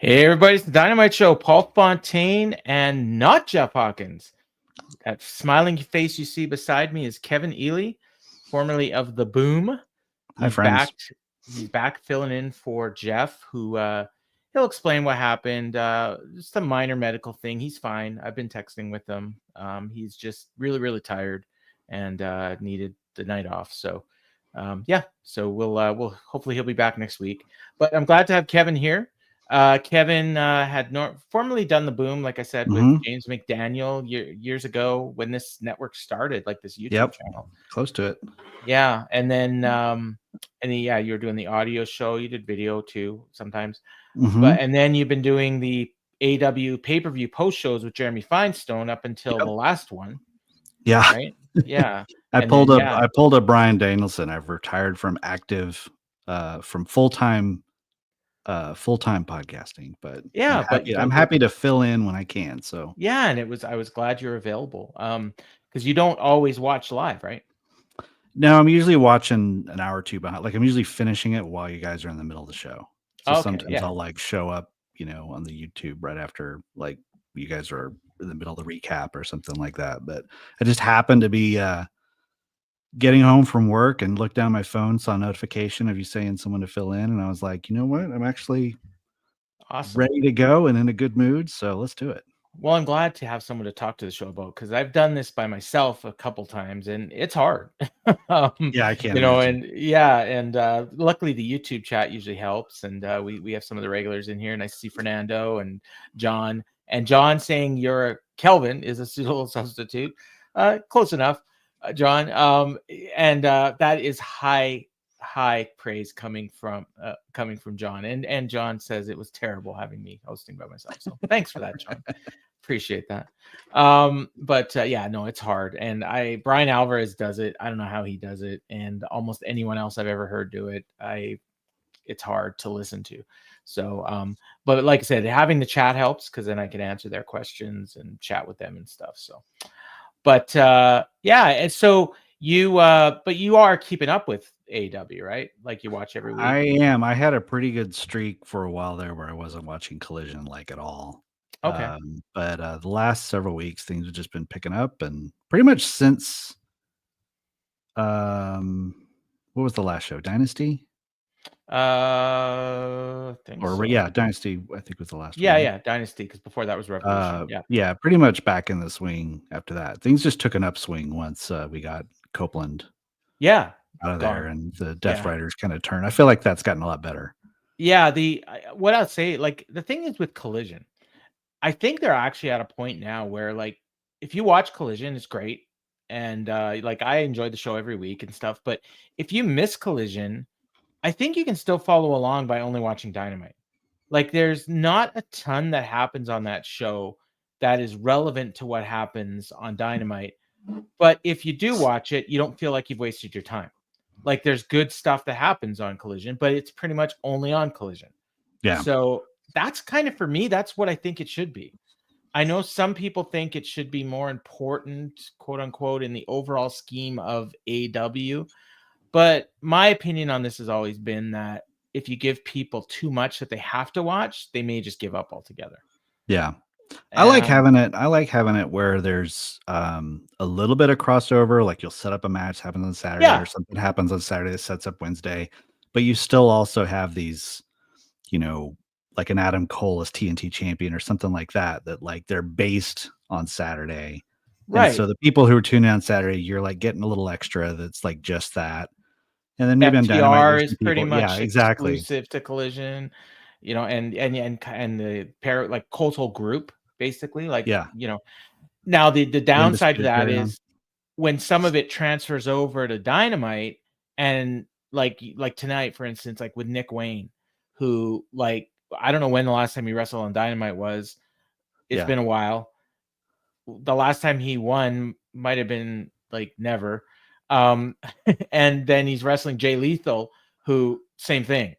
Hey everybody, it's the Dynamite Show. Paul Fontaine and not Jeff Hawkins. That smiling face you see beside me is Kevin Ely, formerly of The Boom. Hi, friends. He's back filling in for Jeff, who he'll explain what happened. Just a minor medical thing. He's fine. I've been texting with him. He's just really, really tired and needed the night off. So so we'll hopefully he'll be back next week. But I'm glad to have Kevin here. Kevin had formerly done The Boom, like I said, with James McDaniel years ago when this network started, like this YouTube channel. Close to it. Yeah, and then you were doing the audio show. You did video too sometimes, and then you've been doing the AEW pay-per-view post shows with Jeremy Finestone up until the last one. Yeah, right. Yeah, I pulled a Brian Danielson. I've retired from active, from full-time podcasting, but I'm happy to fill in when I can. So yeah, and I was glad you're available. Because you don't always watch live, right? No, I'm usually watching an hour or two behind. Like I'm usually finishing it while you guys are in the middle of the show. So sometimes I'll like show up, on the YouTube right after like you guys are in the middle of the recap or something like that. But I just happened to be getting home from work and looked down my phone, saw a notification of you saying someone to fill in, and I was like, you know what? I'm actually ready to go and in a good mood. So let's do it. Well, I'm glad to have someone to talk to the show about because I've done this by myself a couple times and it's hard. Yeah, I can't. And luckily the YouTube chat usually helps, and we have some of the regulars in here. Nice to see Fernando and John. And John saying you're Kelvin is a suitable substitute. Close enough, John. That is high praise coming from John. And John says it was terrible having me hosting by myself. So thanks for that, John. Appreciate that. It's hard. And Brian Alvarez does it. I don't know how he does it. And almost anyone else I've ever heard do it, it's hard to listen to. So, but like I said, having the chat helps because then I can answer their questions and chat with them and stuff. So, but and so you are keeping up with AEW, right? Like you watch every week. I am. I had a pretty good streak for a while there where I wasn't watching Collision like at all. Okay. But the last several weeks, things have just been picking up, and pretty much since what was the last show? Dynasty? Dynasty, I think was the last one. Yeah, Dynasty, because before that was Revolution. Yeah, pretty much back in the swing after that. Things just took an upswing once we got Copeland out of there and the Death Riders kind of turned. I feel like that's gotten a lot better. Yeah, what I'll say, like the thing is with Collision, I think they're actually at a point now where like if you watch Collision, it's great. And like I enjoy the show every week and stuff. But if you miss Collision, I think you can still follow along by only watching Dynamite. Like there's not a ton that happens on that show that is relevant to what happens on Dynamite. But if you do watch it, you don't feel like you've wasted your time. Like there's good stuff that happens on Collision, but it's pretty much only on Collision. Yeah. So that's kind of, for me, that's what I think it should be. I know some people think it should be more important, quote unquote, in the overall scheme of AEW. But my opinion on this has always been that if you give people too much that they have to watch, they may just give up altogether. Yeah. I like having it where there's a little bit of crossover, like you'll set up a match happens on Saturday or something happens on Saturday that sets up Wednesday, but you still also have these, like an Adam Cole as TNT champion or something like that like they're based on Saturday. Right. And so the people who are tuning in on Saturday, you're like getting a little extra that's like just that. And then maybe on Dynamite is pretty much exclusive to Collision, and the pair like Cole's whole group basically, like Now the downside to that is when some of it transfers over to Dynamite, and like tonight, for instance, like with Nick Wayne, who like I don't know when the last time he wrestled on Dynamite was. It's been a while. The last time he won might have been like never. And then he's wrestling Jay Lethal, who same thing,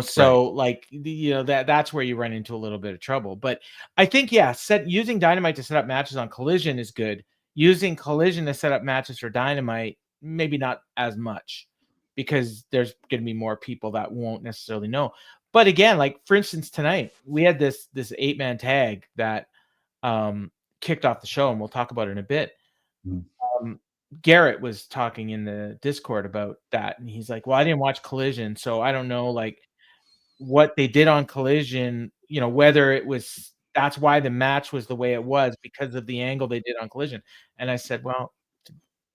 so like, that's where you run into a little bit of trouble. But I think, using Dynamite to set up matches on Collision is good. Using Collision to set up matches for Dynamite, maybe not as much, because there's going to be more people that won't necessarily know. but again, like for instance, tonight we had this 8-man tag that kicked off the show, and we'll talk about it in a bit. Garrett was talking in the Discord about that, and he's like, well, I didn't watch Collision, so I don't know like what they did on Collision, you know, whether it was that's why the match was the way it was because of the angle they did on Collision. And I said, well,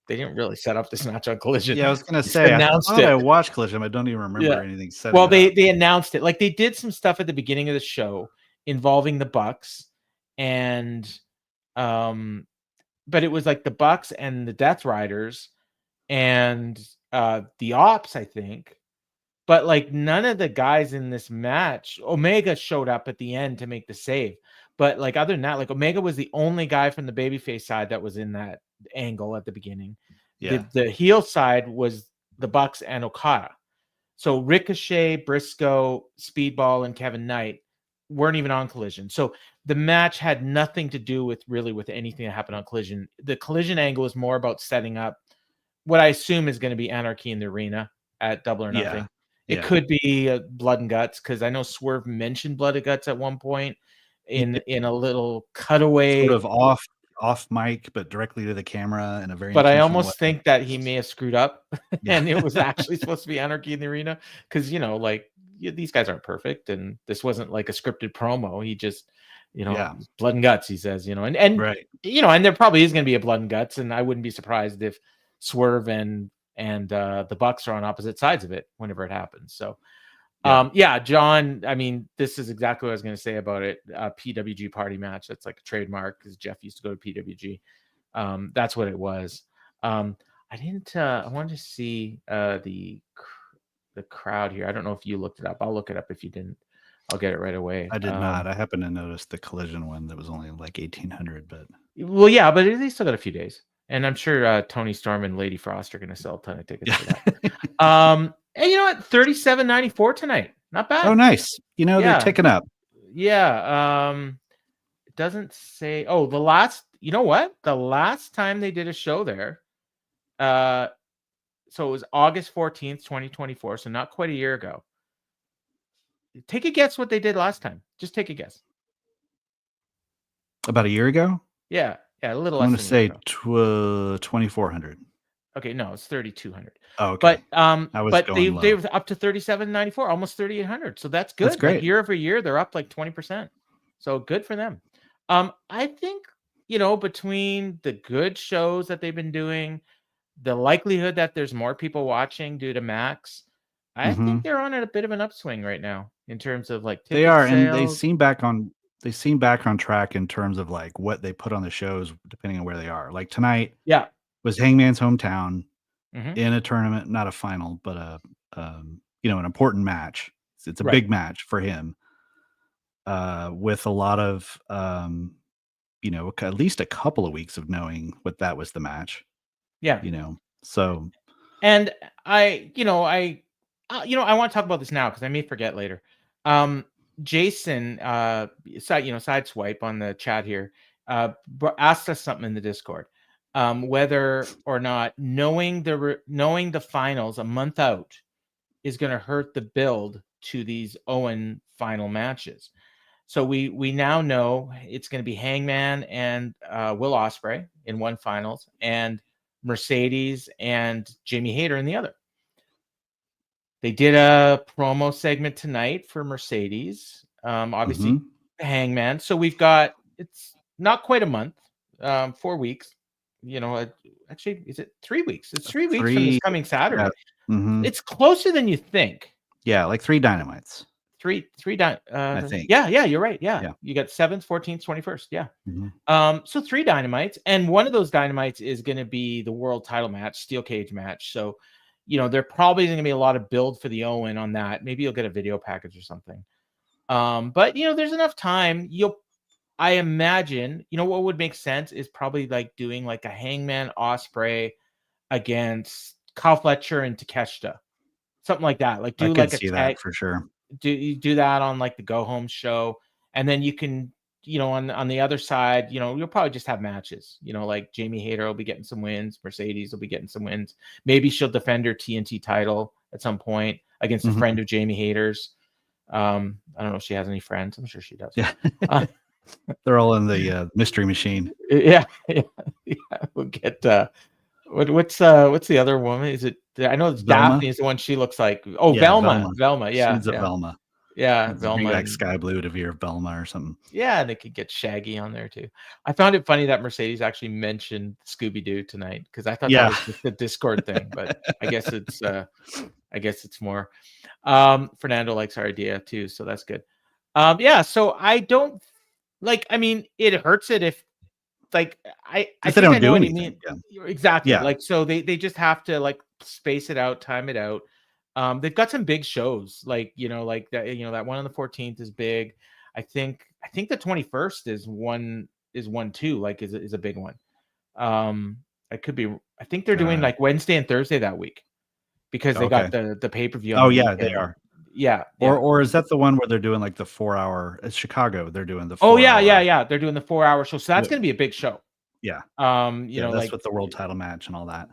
they didn't really set up this match on Collision. Yeah, I was gonna say, I thought I watched Collision. I don't even remember anything said. Well, they announced it. Like they did some stuff at the beginning of the show involving the Bucks, and but it was like the Bucks and the Death Riders and the Ops, I think. But like none of the guys in this match, Omega showed up at the end to make the save. But like other than that, like Omega was the only guy from the babyface side that was in that angle at the beginning. Yeah. The heel side was the Bucks and Okada. So Ricochet, Briscoe, Speedball, and Kevin Knight weren't even on Collision. So the match had nothing to do with anything that happened on Collision. The Collision angle is more about setting up what I assume is going to be Anarchy in the Arena at Double or Nothing. It could be Blood and Guts, because I know Swerve mentioned Blood and Guts at one point in a little cutaway, sort of off mic, but directly to the camera in a very. But I almost think that he may have screwed up, and it was actually supposed to be Anarchy in the Arena, because like these guys aren't perfect, and this wasn't like a scripted promo. He just Blood and Guts, he says, and right. And there probably is going to be a Blood and Guts, and I wouldn't be surprised if Swerve and the Bucks are on opposite sides of it whenever it happens. So John, I mean, this is exactly what I was going to say about it. PWG party match. That's like a trademark, because Jeff used to go to PWG. That's what it was. I wanted to see the crowd here. I don't know if you looked it up. I'll look it up. If you didn't, I'll get it right away. I did not. I happened to notice the Collision one that was only like 1,800, but but they still got a few days. And I'm sure Tony Storm and Lady Frost are going to sell a ton of tickets for that. And you know what? $37.94 tonight. Not bad. Oh, nice. They're ticking up. Yeah. It doesn't say. Oh, the last time they did a show there, so it was August 14th, 2024. So not quite a year ago. Take a guess what they did last time. Just take a guess. About a year ago? Yeah. Yeah, a little less. I'm going to say 2,400. Okay, no, it's 3,200. Oh, okay. But they were up to 3,794, almost 3,800. So that's good. That's great. Like year over year, they're up like 20%. So good for them. I think between the good shows that they've been doing, the likelihood that there's more people watching due to Max, I think they're on a bit of an upswing right now in terms of like ticket sales. And they seem back on track in terms of like what they put on the shows, depending on where they are. Like tonight, was Hangman's hometown in a tournament, not a final, but an important match. It's a big match for him, with a lot of at least a couple of weeks of knowing what that was the match. So. And I want to talk about this now because I may forget later. Jason, sideswipe on the chat here, asked us something in the Discord, whether or not knowing the finals a month out is going to hurt the build to these Owen final matches. So we now know it's going to be Hangman and Will Ospreay in one finals, and Mercedes and Jamie Hayter in the other. They did a promo segment tonight for Mercedes, obviously Hangman. So we've got, it's not quite a month, 4 weeks. Actually, is it 3 weeks? It's 3 weeks from this coming Saturday. It's closer than you think. Yeah, like 3 Dynamites. Three. I think. Yeah, you're right. Yeah. You got 7th, 14th, 21st. Yeah. So 3 Dynamites, and one of those Dynamites is going to be the world title match, steel cage match. So. There probably isn't going to be a lot of build for the Owen on that. Maybe you'll get a video package or something. But there's enough time. I imagine, what would make sense is probably like doing like a Hangman Ospreay against Kyle Fletcher and Takeshita, something like that. Like do like a tag for sure. Do that on like the Go Home show, and then you can. On the other side, you'll probably just have matches. Like Jamie Hayter will be getting some wins. Mercedes will be getting some wins. Maybe she'll defend her TNT title at some point against a friend of Jamie Hayter's. I don't know if she has any friends. I'm sure she does. Yeah. They're all in the mystery machine. Yeah. We'll get what's the other woman? Is it? I know it's Velma? Daphne is the one she looks like. Oh, yeah, Velma. Yeah, she's a Velma. Yeah, Velma. Like sky blue to veer Velma or something. Yeah, and they could get Shaggy on there too. I found it funny that Mercedes actually mentioned Scooby-Doo tonight because I thought that was just a Discord thing, but I guess it's more. Fernando likes our idea too, so that's good. So I don't like. I mean, it hurts it if like I they don't do anything. Exactly. Like so they just have to like space it out, time it out. They've got some big shows, like like that. That one on the 14th is big. I think the 21st is one too. Like is a big one. I could be. I think they're doing like Wednesday and Thursday that week because they got the pay-per-view. Oh yeah, they are. Yeah. Or is that the one where they're doing like the 4-hour? It's Chicago. They're doing the 4-hour. Oh yeah. They're doing the 4-hour show. So that's going to be a big show. Yeah. That's like with the world title match and all that.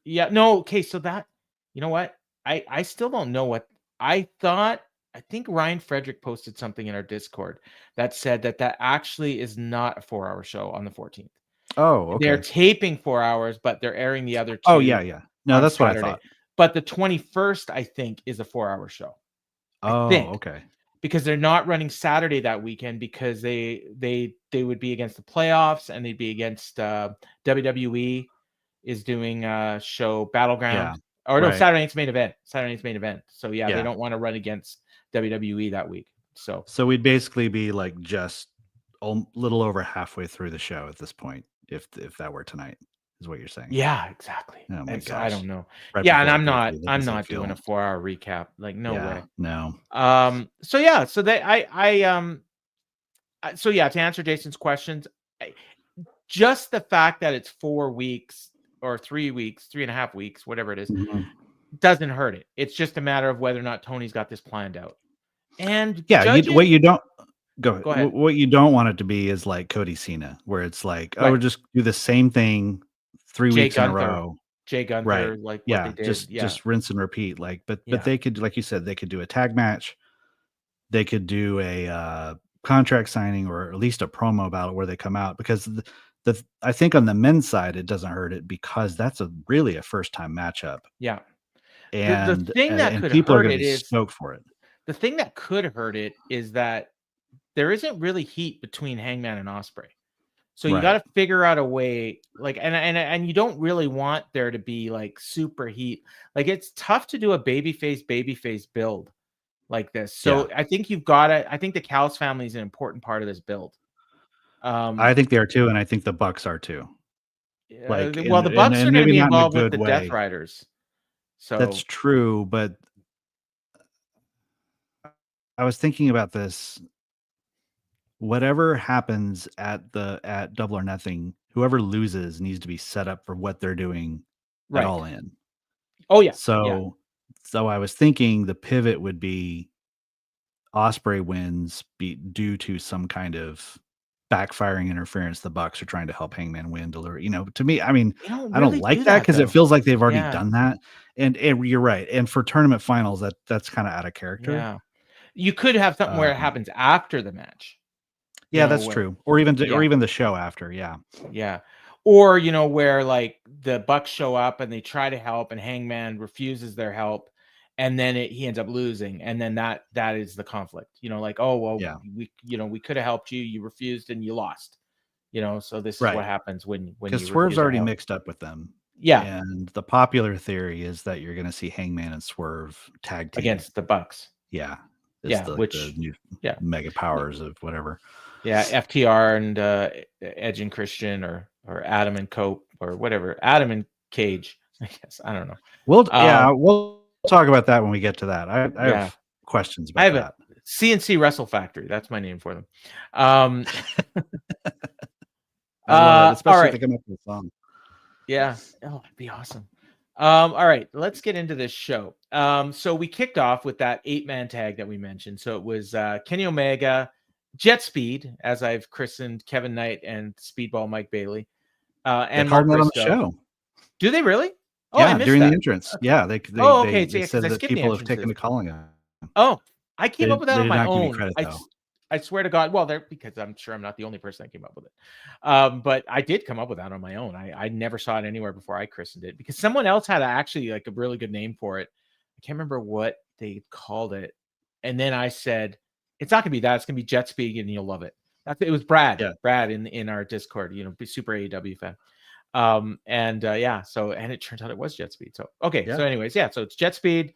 Yeah. No. Okay. So that, you know what? I still don't know what I thought. I think Ryan Frederick posted something in our Discord that said that actually is not a 4-hour show on the 14th. Oh, okay. They're taping 4 hours, but they're airing the other two. Oh yeah. No, that's Saturday. What I thought. But the 21st, I think, is a 4-hour show. Okay. Because they're not running Saturday that weekend because they would be against the playoffs and they'd be against WWE is doing a show Battleground. Yeah, no, Saturday night's main event. So they don't want to run against WWE that week. So we'd basically be like just a little over halfway through the show at this point if that were tonight. Is what you're saying? Yeah, exactly. Oh my gosh. I don't know. Right and I'm not doing a 4-hour recap. Like no way. No. So to answer Jason's questions, just the fact that it's 4 weeks or 3 weeks, 3.5 weeks, whatever it is, doesn't hurt it. It's just a matter of whether or not Tony's got this planned out. And what you don't go ahead. What you don't want it to be is like Cody Cena, where it's like, we'll just do the same thing 3 weeks in a row. Jay Gunther, like what they did. Just rinse and repeat. Like, but they could, like you said, they could do a tag match. They could do a contract signing or at least a promo about it where they come out, because I think on the men's side it doesn't hurt it because that's really a first time matchup. Yeah, and the thing that could people hurt are going to be is stoked for it. The thing that could hurt it is that there isn't really heat between Hangman and Ospreay. So you got to figure out a way, like, and you don't really want there to be like super heat. Like it's tough to do a babyface build like this. So I think I think the Callis family is an important part of this build. I think they are too, and I think the Bucks are too. Like, the Bucks are going to be involved with the Death Riders. So that's true, but I was thinking about this. Whatever happens at Double or Nothing, whoever loses needs to be set up for what they're doing at All In. Oh yeah. So I was thinking the pivot would be Ospreay wins due to some kind of backfiring interference. The Bucks are trying to help Hangman win. To me, I mean, I don't like that because it feels like they've already done that. And you're right. And for tournament finals, that's kind of out of character. Yeah. You could have something where it happens after the match. Yeah, that's true. Or even the show after. Yeah. Yeah. Or, where like the Bucks show up and they try to help and Hangman refuses their help. And then he ends up losing. And then that is the conflict, like, oh, well, we could have helped you. You refused and you lost, so this is what happens when because Swerve's already mixed up with them. Yeah. And the popular theory is that you're going to see Hangman and Swerve tag team against the Bucks. Yeah. The new mega powers of whatever. Yeah, FTR and Edge and Christian or Adam and Cope or whatever. Adam and Cage, I guess. I don't know. We'll talk about that when we get to that. I have questions about that. CNC Wrestle Factory. That's my name for them. I love it, especially if they come up with a song. Yeah. Oh, it'd be awesome. All right, let's get into this show. So we kicked off with that 8-man tag that we mentioned. So it was Kenny Omega, Jet Speed, as I've christened Kevin Knight, and Speedball Mike Bailey. And Mark Briscoe. On the show. Do they really? Oh, yeah, during the entrance. Yeah, they said that people have taken to calling him. Oh, I came up with that on my own. Credit, I swear to God. Well, because I'm sure I'm not the only person that came up with it. But I did come up with that on my own. I never saw it anywhere before I christened it, because someone else had actually like a really good name for it. I can't remember what they called it. And then I said, it's not gonna be that. It's gonna be Jet Speed, and you'll love it. It was Brad. Yeah. Brad in our Discord. Super AEW fan. So it turns out it was Jet Speed. So okay. Yeah. So anyways, so it's Jet Speed,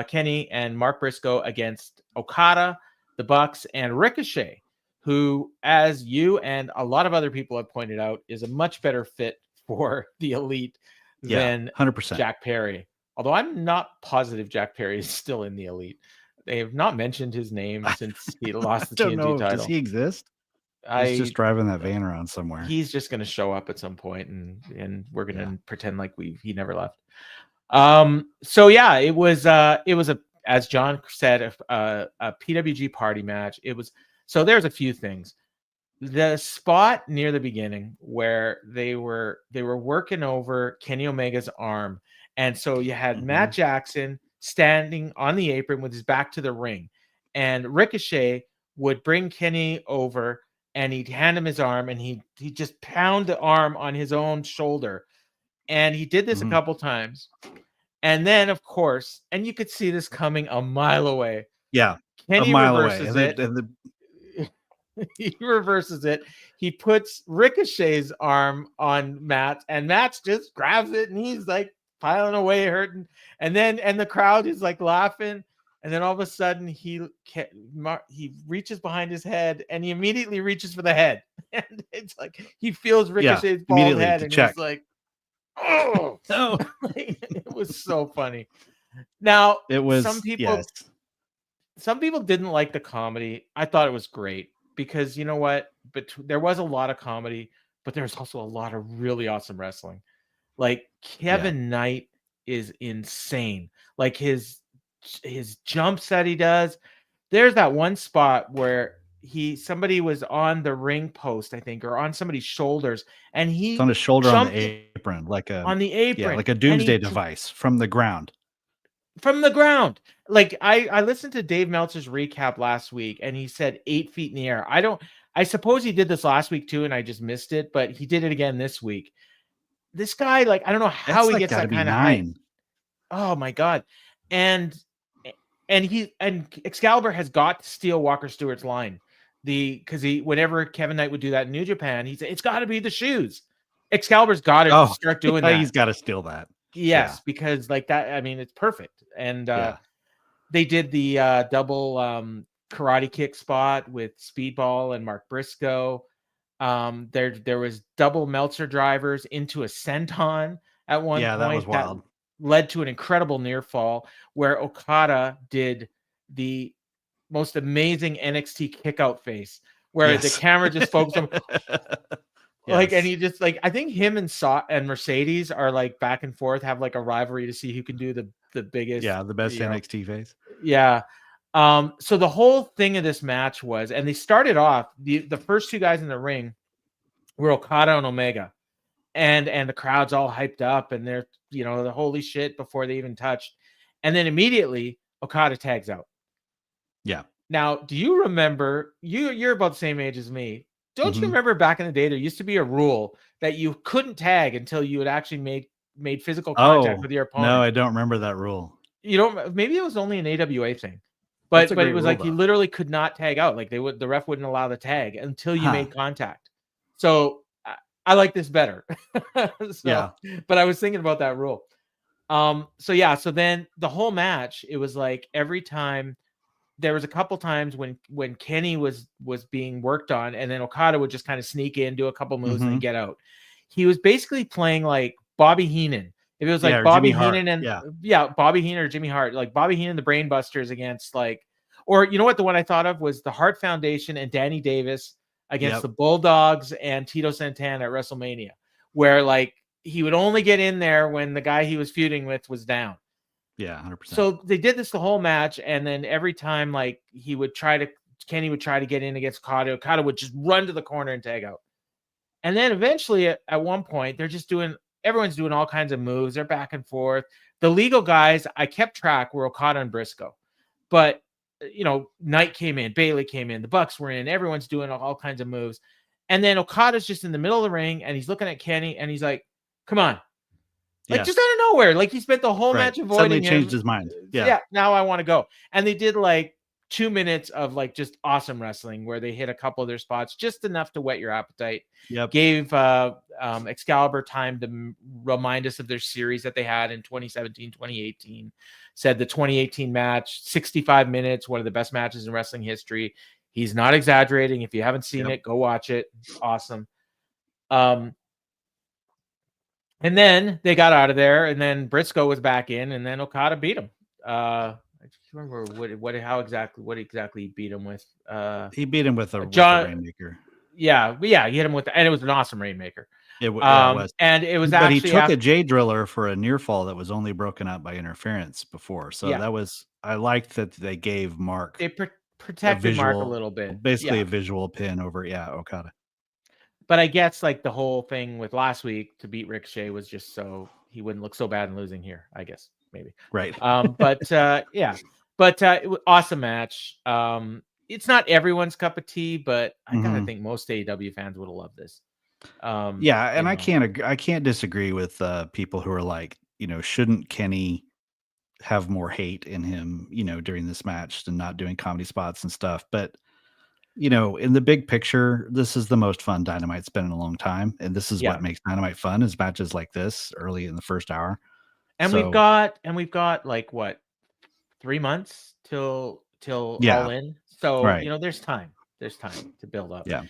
Kenny and Mark Briscoe against Okada, the Bucks, and Ricochet, who, as you and a lot of other people have pointed out, is a much better fit for the Elite than 100%. Jack Perry. Although I'm not positive Jack Perry is still in the Elite. They have not mentioned his name since he lost the TNT title. Does he exist? He's just driving that van around somewhere. He's just going to show up at some point, and we're going to pretend like he never left. It was as John said, a PWG party match. There's a few things. The spot near the beginning where they were working over Kenny Omega's arm, and so you had Matt Jackson standing on the apron with his back to the ring, and Ricochet would bring Kenny over, and he'd hand him his arm, and he'd just pound the arm on his own shoulder. And he did this a couple times. And then, of course, and you could see this coming a mile away. Yeah, Kenny reverses it. He reverses it. He puts Ricochet's arm on Matt, and Matt just grabs it, and he's like piling away, hurting. And the crowd is like laughing. And then all of a sudden, he reaches behind his head, and he immediately reaches for the head. And it's like he feels Ricochet's bald head, and he's like, "Oh no!" It was so funny. Now, some people didn't like the comedy. I thought it was great, because you know what? But there was a lot of comedy, but there's also a lot of really awesome wrestling. Like Kevin Knight is insane. Like his jumps that he does. There's that one spot where somebody was on the ring post, I think, or on somebody's shoulders, and it's on his shoulder on the apron, like a doomsday device from the ground. Like I listened to Dave Meltzer's recap last week, and he said 8 feet in the air. I suppose he did this last week too, and I just missed it, but he did it again this week. This guy, like, I don't know how he gets that kind of height. Oh my God. And Excalibur has got to steal Walker Stewart's line. Because whenever Kevin Knight would do that in New Japan, he said, it's got to be the shoes. Excalibur's got to start doing that. He's got to steal that. Yes, because like that, I mean, it's perfect. And they did the double karate kick spot with Speedball and Mark Briscoe. There was double Meltzer drivers into a senton at one point. That was wild. That led to an incredible near fall where Okada did the most amazing NXT kickout face, where the camera just focused on and he just like, I think him and Mercedes are like back and forth, have like a rivalry to see who can do the biggest, the best NXT face. So the whole thing of this match was, and they started off the first two guys in the ring were Okada and Omega, and the crowd's all hyped up, and they're the holy shit before they even touched, and then immediately Okada tags out. Yeah. Now, do you remember? You're about the same age as me. Don't you remember back in the day there used to be a rule that you couldn't tag until you had actually made physical contact with your opponent? No, I don't remember that rule. You don't. Maybe it was only an AWA thing. But it was like you literally could not tag out. Like the ref wouldn't allow the tag until you made contact. So I like this better. But I was thinking about that rule. So then the whole match, it was like every time there was a couple times when Kenny was being worked on, and then Okada would just kind of sneak in, do a couple moves, and then get out. He was basically playing like Bobby Heenan. If it was like Bobby Heenan and Bobby Heenan or Jimmy Hart, like Bobby Heenan, the Brainbusters against or you know what, the one I thought of was the Hart Foundation and Danny Davis against the Bulldogs and Tito Santana at WrestleMania, where like he would only get in there when the guy he was feuding with was down. Yeah, 100%. So they did this the whole match, and then every time like Kenny would try to get in against Okada would just run to the corner and tag out. And then eventually at one point everyone's doing all kinds of moves. They're back and forth. The legal guys, I kept track, were Okada and Briscoe. But Knight came in, Bailey came in, the Bucks were in, everyone's doing all kinds of moves. And then Okada's just in the middle of the ring and he's looking at Kenny and he's like, come on. Like just out of nowhere. Like he spent the whole match avoiding Suddenly him. Changed his mind. Yeah. Now I want to go. And they did like 2 minutes of like just awesome wrestling where they hit a couple of their spots, just enough to whet your appetite. Gave Excalibur time to remind us of their series that they had in 2017, 2018. Said the 2018 match, 65 minutes, one of the best matches in wrestling history. He's not exaggerating. If you haven't seen it, go watch it. Awesome. And then they got out of there, and then Briscoe was back in, and then Okada beat him. I just remember what exactly he beat him with. He beat him with a Rainmaker. Yeah, he hit him with, and it was an awesome Rainmaker. It was, and it was. But he took a J Driller for a near fall that was only broken up by interference before. So that was. I liked that they gave Mark. They protected Mark a little bit, basically a visual pin over Okada. But I guess like the whole thing with last week to beat Ricochet was just so he wouldn't look so bad in losing here, I guess, maybe. Right. But it was awesome match. It's not everyone's cup of tea, but I gotta think most AEW fans would have loved this. And I can't disagree with people who are like, shouldn't Kenny have more hate in him, during this match and not doing comedy spots and stuff. But in the big picture, this is the most fun Dynamite's been in a long time. And this is what makes Dynamite fun, is matches like this early in the first hour. And we've got like what, 3 months till All In. So, there's time to build up. Yeah.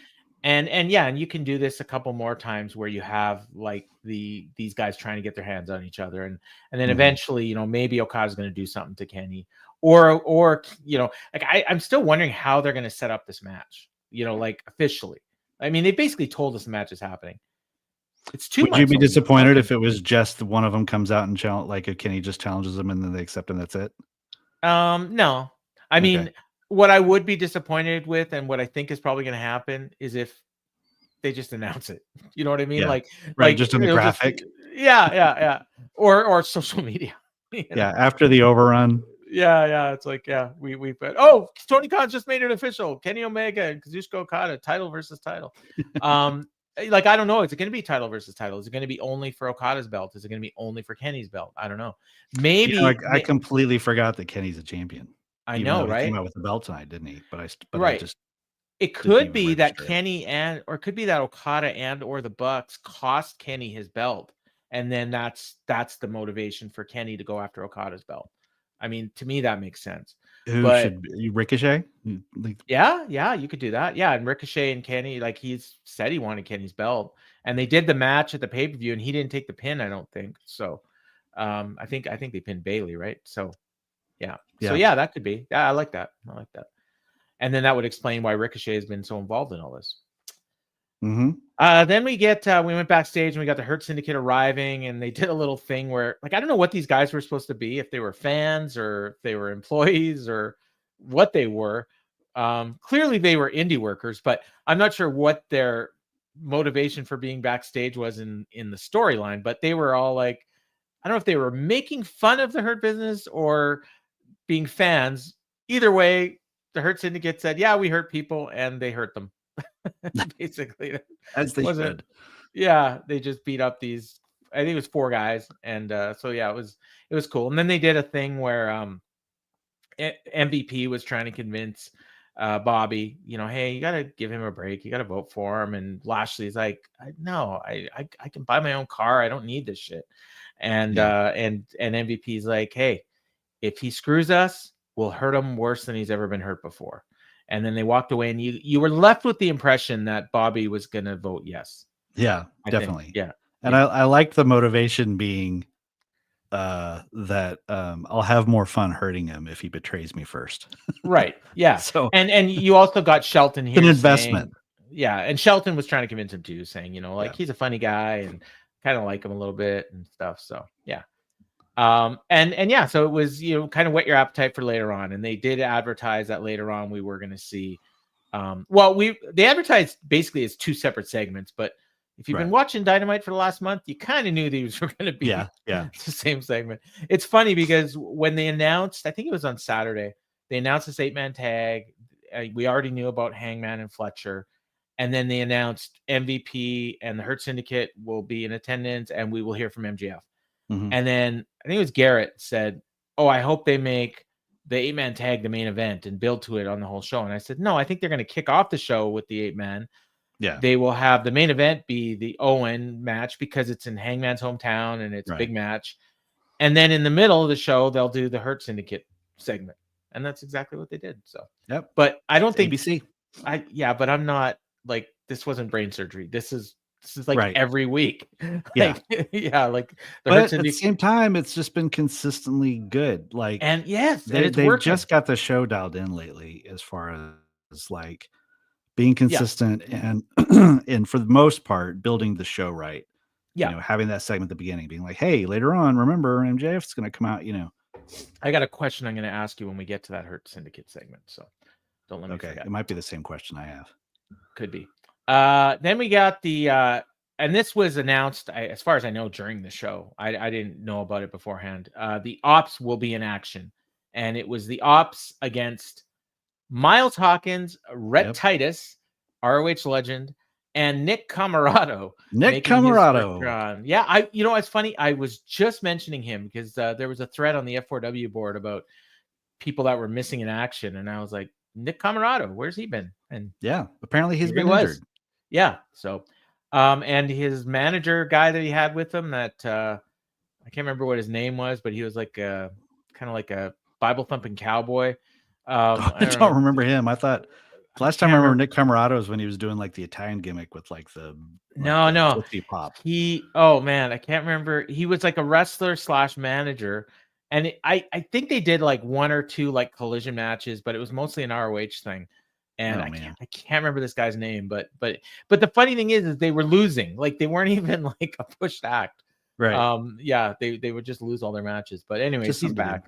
And you can do this a couple more times where you have like these guys trying to get their hands on each other. And then eventually, maybe Okada's going to do something to Kenny. Or like I'm still wondering how they're going to set up this match, like officially. I mean, they basically told us the match is happening. It's too much. Would you be disappointed if it was just one of them comes out and challenge, like if Kenny just challenges them and then they accept and that's it? No. I mean, what I would be disappointed with and what I think is probably going to happen is if they just announce it. You know what I mean? Yeah. Like just in the graphic. Or social media. After the overrun. It's like, we put, Tony Khan just made it official. Kenny Omega and Kazuchika Okada, title versus title. Like, I don't know. Is it going to be title versus title? Is it going to be only for Okada's belt? Is it going to be only for Kenny's belt? I don't know. Maybe. I completely forgot that Kenny's a champion. I know, right? He came out with the belt tonight, didn't he? It could be that Kenny or it could be that Okada and or the Bucks cost Kenny his belt, and then that's the motivation for Kenny to go after Okada's belt. I mean, to me, that makes sense. Ricochet? Yeah, you could do that. Yeah, and Ricochet and Kenny, like he's said he wanted Kenny's belt, and they did the match at the pay-per-view, and he didn't take the pin, I don't think. So, I think they pinned Bailey, right? So, yeah. So that could be. Yeah, I like that. And then that would explain why Ricochet has been so involved in all this. Then we went backstage and we got the Hurt Syndicate arriving, and they did a little thing where, like, I don't know what these guys were supposed to be, if they were fans or if they were employees or what they were. Clearly they were indie workers, but I'm not sure what their motivation for being backstage was in the storyline, but they were all like, I don't know if they were making fun of the Hurt business or being fans. Either way, the Hurt Syndicate said, yeah, we hurt people, and they hurt them. Basically, as they should. Yeah, they just beat up these, I think it was 4 guys, and it was cool. And then they did a thing where MVP was trying to convince Bobby, hey, you gotta give him a break, you gotta vote for him. And Lashley's like, no, I can buy my own car, I don't need this shit. And MVP's like, hey, if he screws us, we'll hurt him worse than he's ever been hurt before. And then they walked away, and you were left with the impression that Bobby was going to vote yes. Yeah, definitely. Yeah. And I liked the motivation being that I'll have more fun hurting him if he betrays me first. Right. Yeah. So and you also got Shelton here. An investment. And Shelton was trying to convince him too, saying, he's a funny guy and kind of like him a little bit and stuff. So yeah. So it was, kind of whet your appetite for later on. And they did advertise that later on we were going to see, they advertised basically as 2 separate segments, but if you've been watching Dynamite for the last month, you kind of knew these were going to be the same segment. It's funny because when they announced, I think it was on Saturday, They announced this 8-man tag. We already knew about Hangman and Fletcher. And then they announced MVP and the Hurt Syndicate will be in attendance, and we will hear from MJF. Mm-hmm. And then I think it was Garrett said, "Oh, I hope they make the 8-man tag the main event and build to it on the whole show." And I said, "No, I think they're going to kick off the show with the 8-man. Yeah, they will have the main event be the Owen match because it's in Hangman's hometown and it's a big match. And then in the middle of the show, they'll do the Hurt Syndicate segment." And that's exactly what they did. So, but I don't think ABC. But I'm not like, this wasn't brain surgery. This is like every week. Like, like but at the same time, it's just been consistently good. Like, and yes, they just got the show dialed in lately as far as like being consistent and and for the most part building the show right. You know, having that segment at the beginning being like, hey, later on, remember MJF's going to come out, you know. I got a question I'm going to ask you when we get to that Hurt Syndicate segment, so don't let me forget. It might be the same question I have. Could be. Then we got the and this was announced, as far as I know, during the show. I didn't know about it beforehand. The Ops will be in action, and it was the Ops against Miles Hawkins, Rhett Titus, ROH legend, and Nick Camarado. Yeah, you know, it's funny. I was just mentioning him because there was a thread on the F4W board about people that were missing in action, and I was like, Nick Camarado, where's he been? And apparently he's been injured. Yeah, so and his manager guy that he had with him, that I can't remember what his name was, but he was like kind of like a Bible thumping cowboy. I don't remember him. I thought last time I remember Nick Camarado was when he was doing like the Italian gimmick with like the pop. Oh man, I can't remember. He was like a wrestler / manager, and I think they did like 1 or 2 like collision matches, but it was mostly an ROH thing. And I can't remember this guy's name, but the funny thing is they were losing. Like, they weren't even like a pushed act. Right. They would just lose all their matches. But anyways, he's back.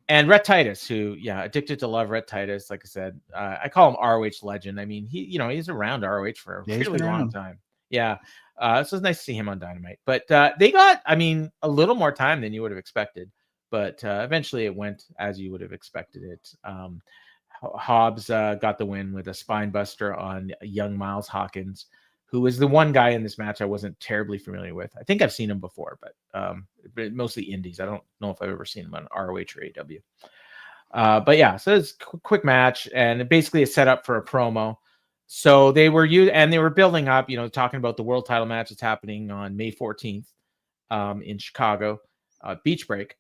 And Rhett Titus, who, addicted to love Rhett Titus. Like I said, I call him ROH legend. I mean, he's around ROH for a really long time. So it's nice to see him on Dynamite. But they got, a little more time than you would have expected. But eventually it went as you would have expected it. Hobbs got the win with a spine buster on young Miles Hawkins, who is the one guy in this match I wasn't terribly familiar with. I think I've seen him before, but mostly indies. I don't know if I've ever seen him on ROH or AEW. So it's a quick match, and basically a setup for a promo. So they were building up, talking about the world title match that's happening on May 14th in Chicago, Beach Break.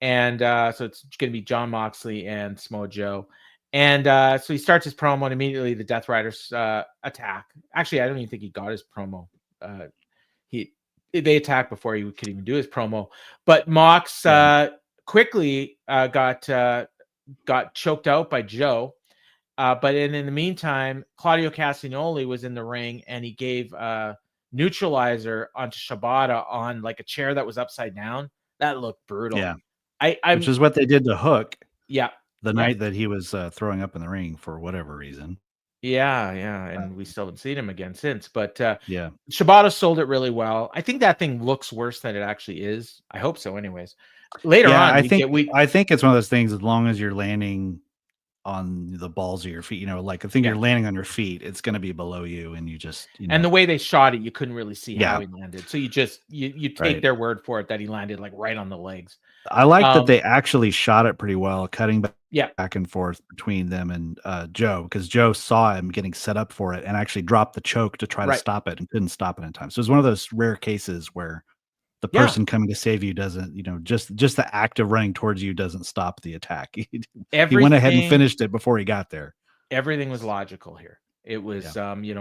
And so it's going to be Jon Moxley and Samoa Joe. And so he starts his promo, and immediately the Death Riders attack. Actually, I don't even think he got his promo. They attacked before he could even do his promo. But Mox quickly got choked out by Joe. But in the meantime, Claudio Castagnoli was in the ring, and he gave neutralizer onto Shibata on like a chair that was upside down. That looked brutal. Yeah, which is what they did to Hook. Yeah. The night that he was throwing up in the ring for whatever reason. Yeah. And we still haven't seen him again since. But Shibata sold it really well. I think that thing looks worse than it actually is. I hope so anyways. Later on, I think it's one of those things, as long as you're landing on the balls of your feet, like I think you're landing on your feet, it's going to be below you, and you just and the way they shot it, you couldn't really see how he landed, so you just you take their word for it that he landed like right on the legs. I like that they actually shot it pretty well, cutting back and forth between them and Joe, because Joe saw him getting set up for it and actually dropped the choke to try to stop it and couldn't stop it in time. So it's one of those rare cases where the person coming to save you doesn't, just the act of running towards you doesn't stop the attack. He went ahead and finished it before he got there. Everything was logical here. It was, and you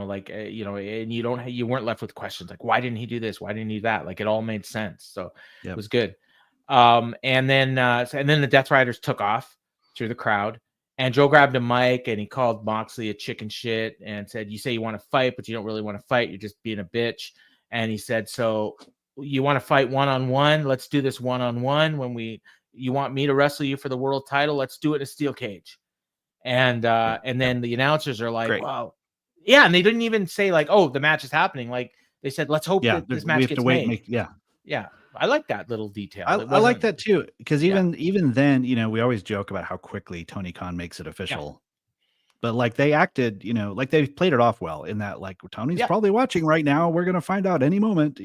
weren't left with questions like, why didn't he do this? Why didn't he do that? Like, it all made sense. So it was good. And then the Death Riders took off through the crowd, and Joe grabbed a mic and he called Moxley a chicken shit and said, "You say you want to fight, but you don't really want to fight. You're just being a bitch." And he said, "So you want to fight one-on-one? Let's do this one-on-one. You want me to wrestle you for the world title? Let's do it in a steel cage." And then the announcers are like, Great. "Wow." Yeah. And they didn't even say like, "Oh, the match is happening." Like, they said, "Let's hope that this match gets made." Yeah. I like that little detail. I like that too, because even then, we always joke about how quickly Tony Khan makes it official. But like they acted, like they played it off well in that, like, Tony's probably watching right now. We're gonna find out any moment,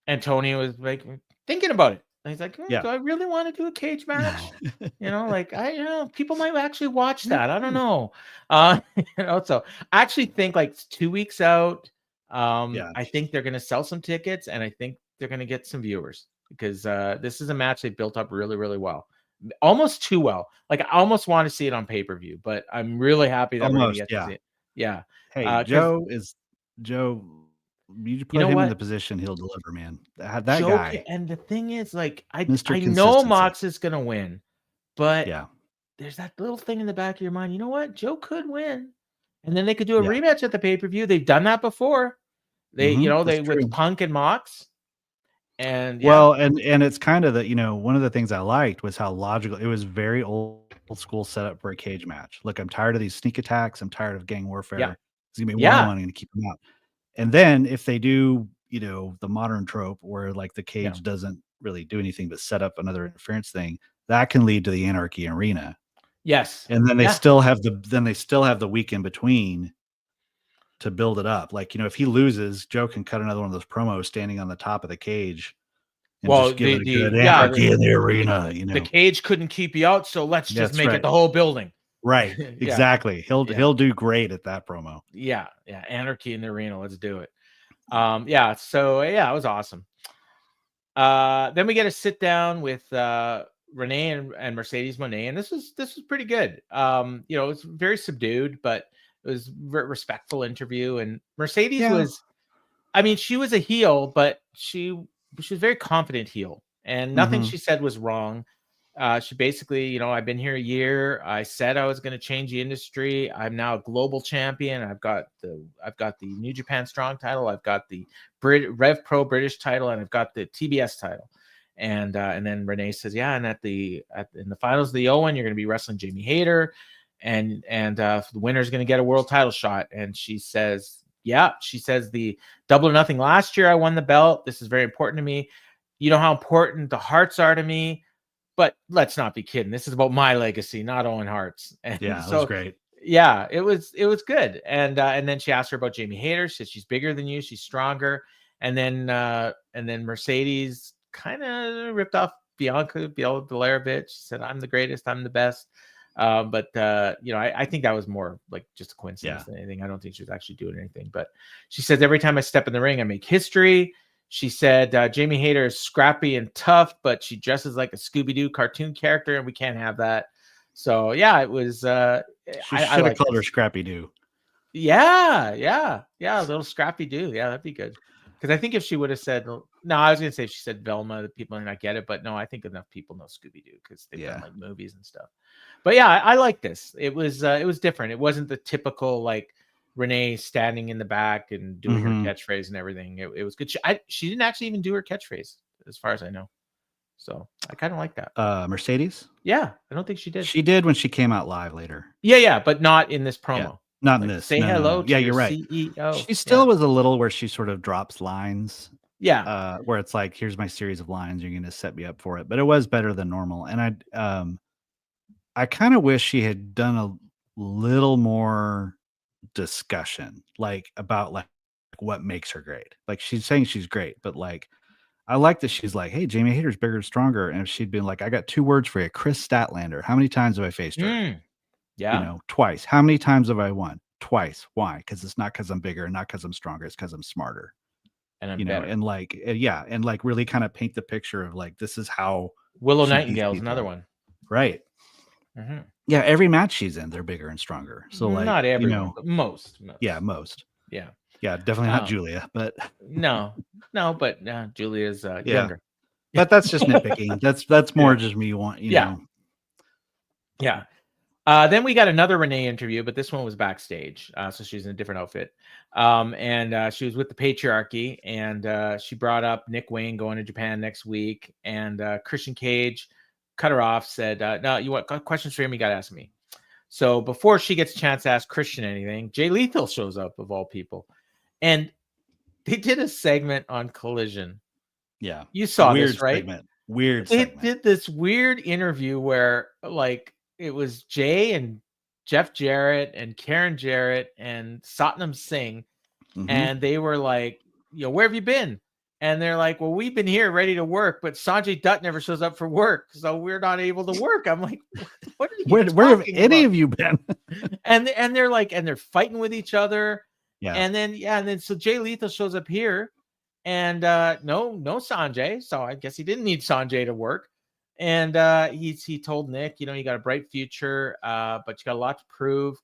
And Tony was like thinking about it. And he's like, do I really want to do a cage match? Like people might actually watch that. I don't know. So I actually think like 2 weeks out. I think they're gonna sell some tickets, and I think they're gonna get some viewers because this is a match they built up really, really well. Almost too well. Like I almost want to see it on pay-per-view, but I'm really happy that we're gonna get to see it. Yeah. Hey, Joe. You put him in the position, he'll deliver, man. That guy. And the thing is, like, I know Mox is gonna win, but there's that little thing in the back of your mind. You know what? Joe could win, and then they could do a rematch at the pay-per-view. They've done that before. They, with Punk and Mox. And well, and it's kind of that, one of the things I liked was how logical it was. Very old school setup for a cage match. Look, I'm tired of these sneak attacks. I'm tired of gang warfare. It's gonna be one-on-one. I'm gonna keep them out. And then if they do, the modern trope where like the cage doesn't really do anything but set up another interference thing, that can lead to the Anarchy Arena. Yes. And then they still have the week in between to build it up. Like, if he loses, Joe can cut another one of those promos standing on the top of the cage and just give it a good Anarchy in the arena. The cage couldn't keep you out, so let's just make it the whole building. Right. Exactly. He'll do great at that promo. Yeah. Anarchy in the arena. Let's do it. So it was awesome. Then we get a sit down with Renee and Mercedes Moné, and this was pretty good. It's very subdued, but it was a very respectful interview. And Mercedes was, she was a heel, but she was a very confident heel, and nothing she said was wrong. She basically, I've been here a year. I said I was going to change the industry. I'm now a global champion. I've got the New Japan Strong title. I've got the Rev Pro British title, and I've got the TBS title. And then Renee says, and in the finals of the Owen, you're going to be wrestling Jamie Hayter, and the winner's going to get a world title shot. And she says, the Double or Nothing last year I won the belt. This is very important to me. You know how important the Harts are to me. But let's not be kidding. This is about my legacy, not Owen Hart's. And that was great. Yeah, it was good. And then she asked her about Jamie Hayter. She said she's bigger than you, she's stronger. And then Mercedes kind of ripped off Bianca Belair a bit. She said, "I'm the greatest, I'm the best." I think that was more like just a coincidence than anything. I don't think she was actually doing anything. But she says, every time I step in the ring, I make history. She said, Jamie Hayter is scrappy and tough, but she dresses like a Scooby-Doo cartoon character, and we can't have that. So, it was... she should have called her Scrappy Doo. Yeah, a little Scrappy Doo. Yeah, that'd be good. Because I think if she would have said... No, I was going to say if she said Velma, the people might not get it, but no, I think enough people know Scooby-Doo because they've done like movies and stuff. But I like this. It was different. It wasn't the typical, like, Renee standing in the back and doing her catchphrase and everything. It was good. She didn't actually even do her catchphrase, as far as I know. So I kind of like that. Mercedes? Yeah, I don't think she did. She did when she came out live later. Yeah, but not in this promo. Yeah, not in this. Say hello to your right. CEO. She still was a little where she sort of drops lines. Yeah. Where it's like, here's my series of lines. You're going to set me up for it. But it was better than normal. And I kind of wish she had done a little more discussion, like about like what makes her great. Like, she's saying she's great, but like, I like that she's like, hey, Jamie Hayter's bigger and stronger. And if she'd been like, I got 2 words for you, Chris Statlander. How many times have I faced her? Twice. How many times have I won? Twice. Why? Because it's not because I'm bigger and not because I'm stronger. It's because I'm smarter. And I'm better. And like, and like really kind of paint the picture of like, this is how Willow Nightingale's another one. Right. Mm-hmm. Yeah, every match she's in, they're bigger and stronger. So like, not everyone, but most. Yeah, most. Yeah. Yeah, definitely not Julia, but no, but Julia's younger. But that's just nitpicking. That's more just me know. Yeah. Then we got another Renee interview, but this one was backstage. So she's in a different outfit. And she was with the Patriarchy, and she brought up Nick Wayne going to Japan next week, and Christian Cage cut her off, said, no, you want questions for him? You got to ask me. So before she gets a chance to ask Christian anything, Jay Lethal shows up, of all people. And they did a segment on Collision Yeah. You saw weird this, right? Segment. Weird They segment. did this weird interview where like it was Jay and Jeff Jarrett and Karen Jarrett and Satnam Singh. And they were like, where have you been? And they're like, well, we've been here ready to work, but Sanjay Dutt never shows up for work, so we're not able to work. I'm like, what are you where have any about? of you been? and they're like, and they're fighting with each other. Yeah. And then so Jay Lethal shows up here, and no Sanjay. So I guess he didn't need Sanjay to work. And he told Nick, you got a bright future, but you got a lot to prove.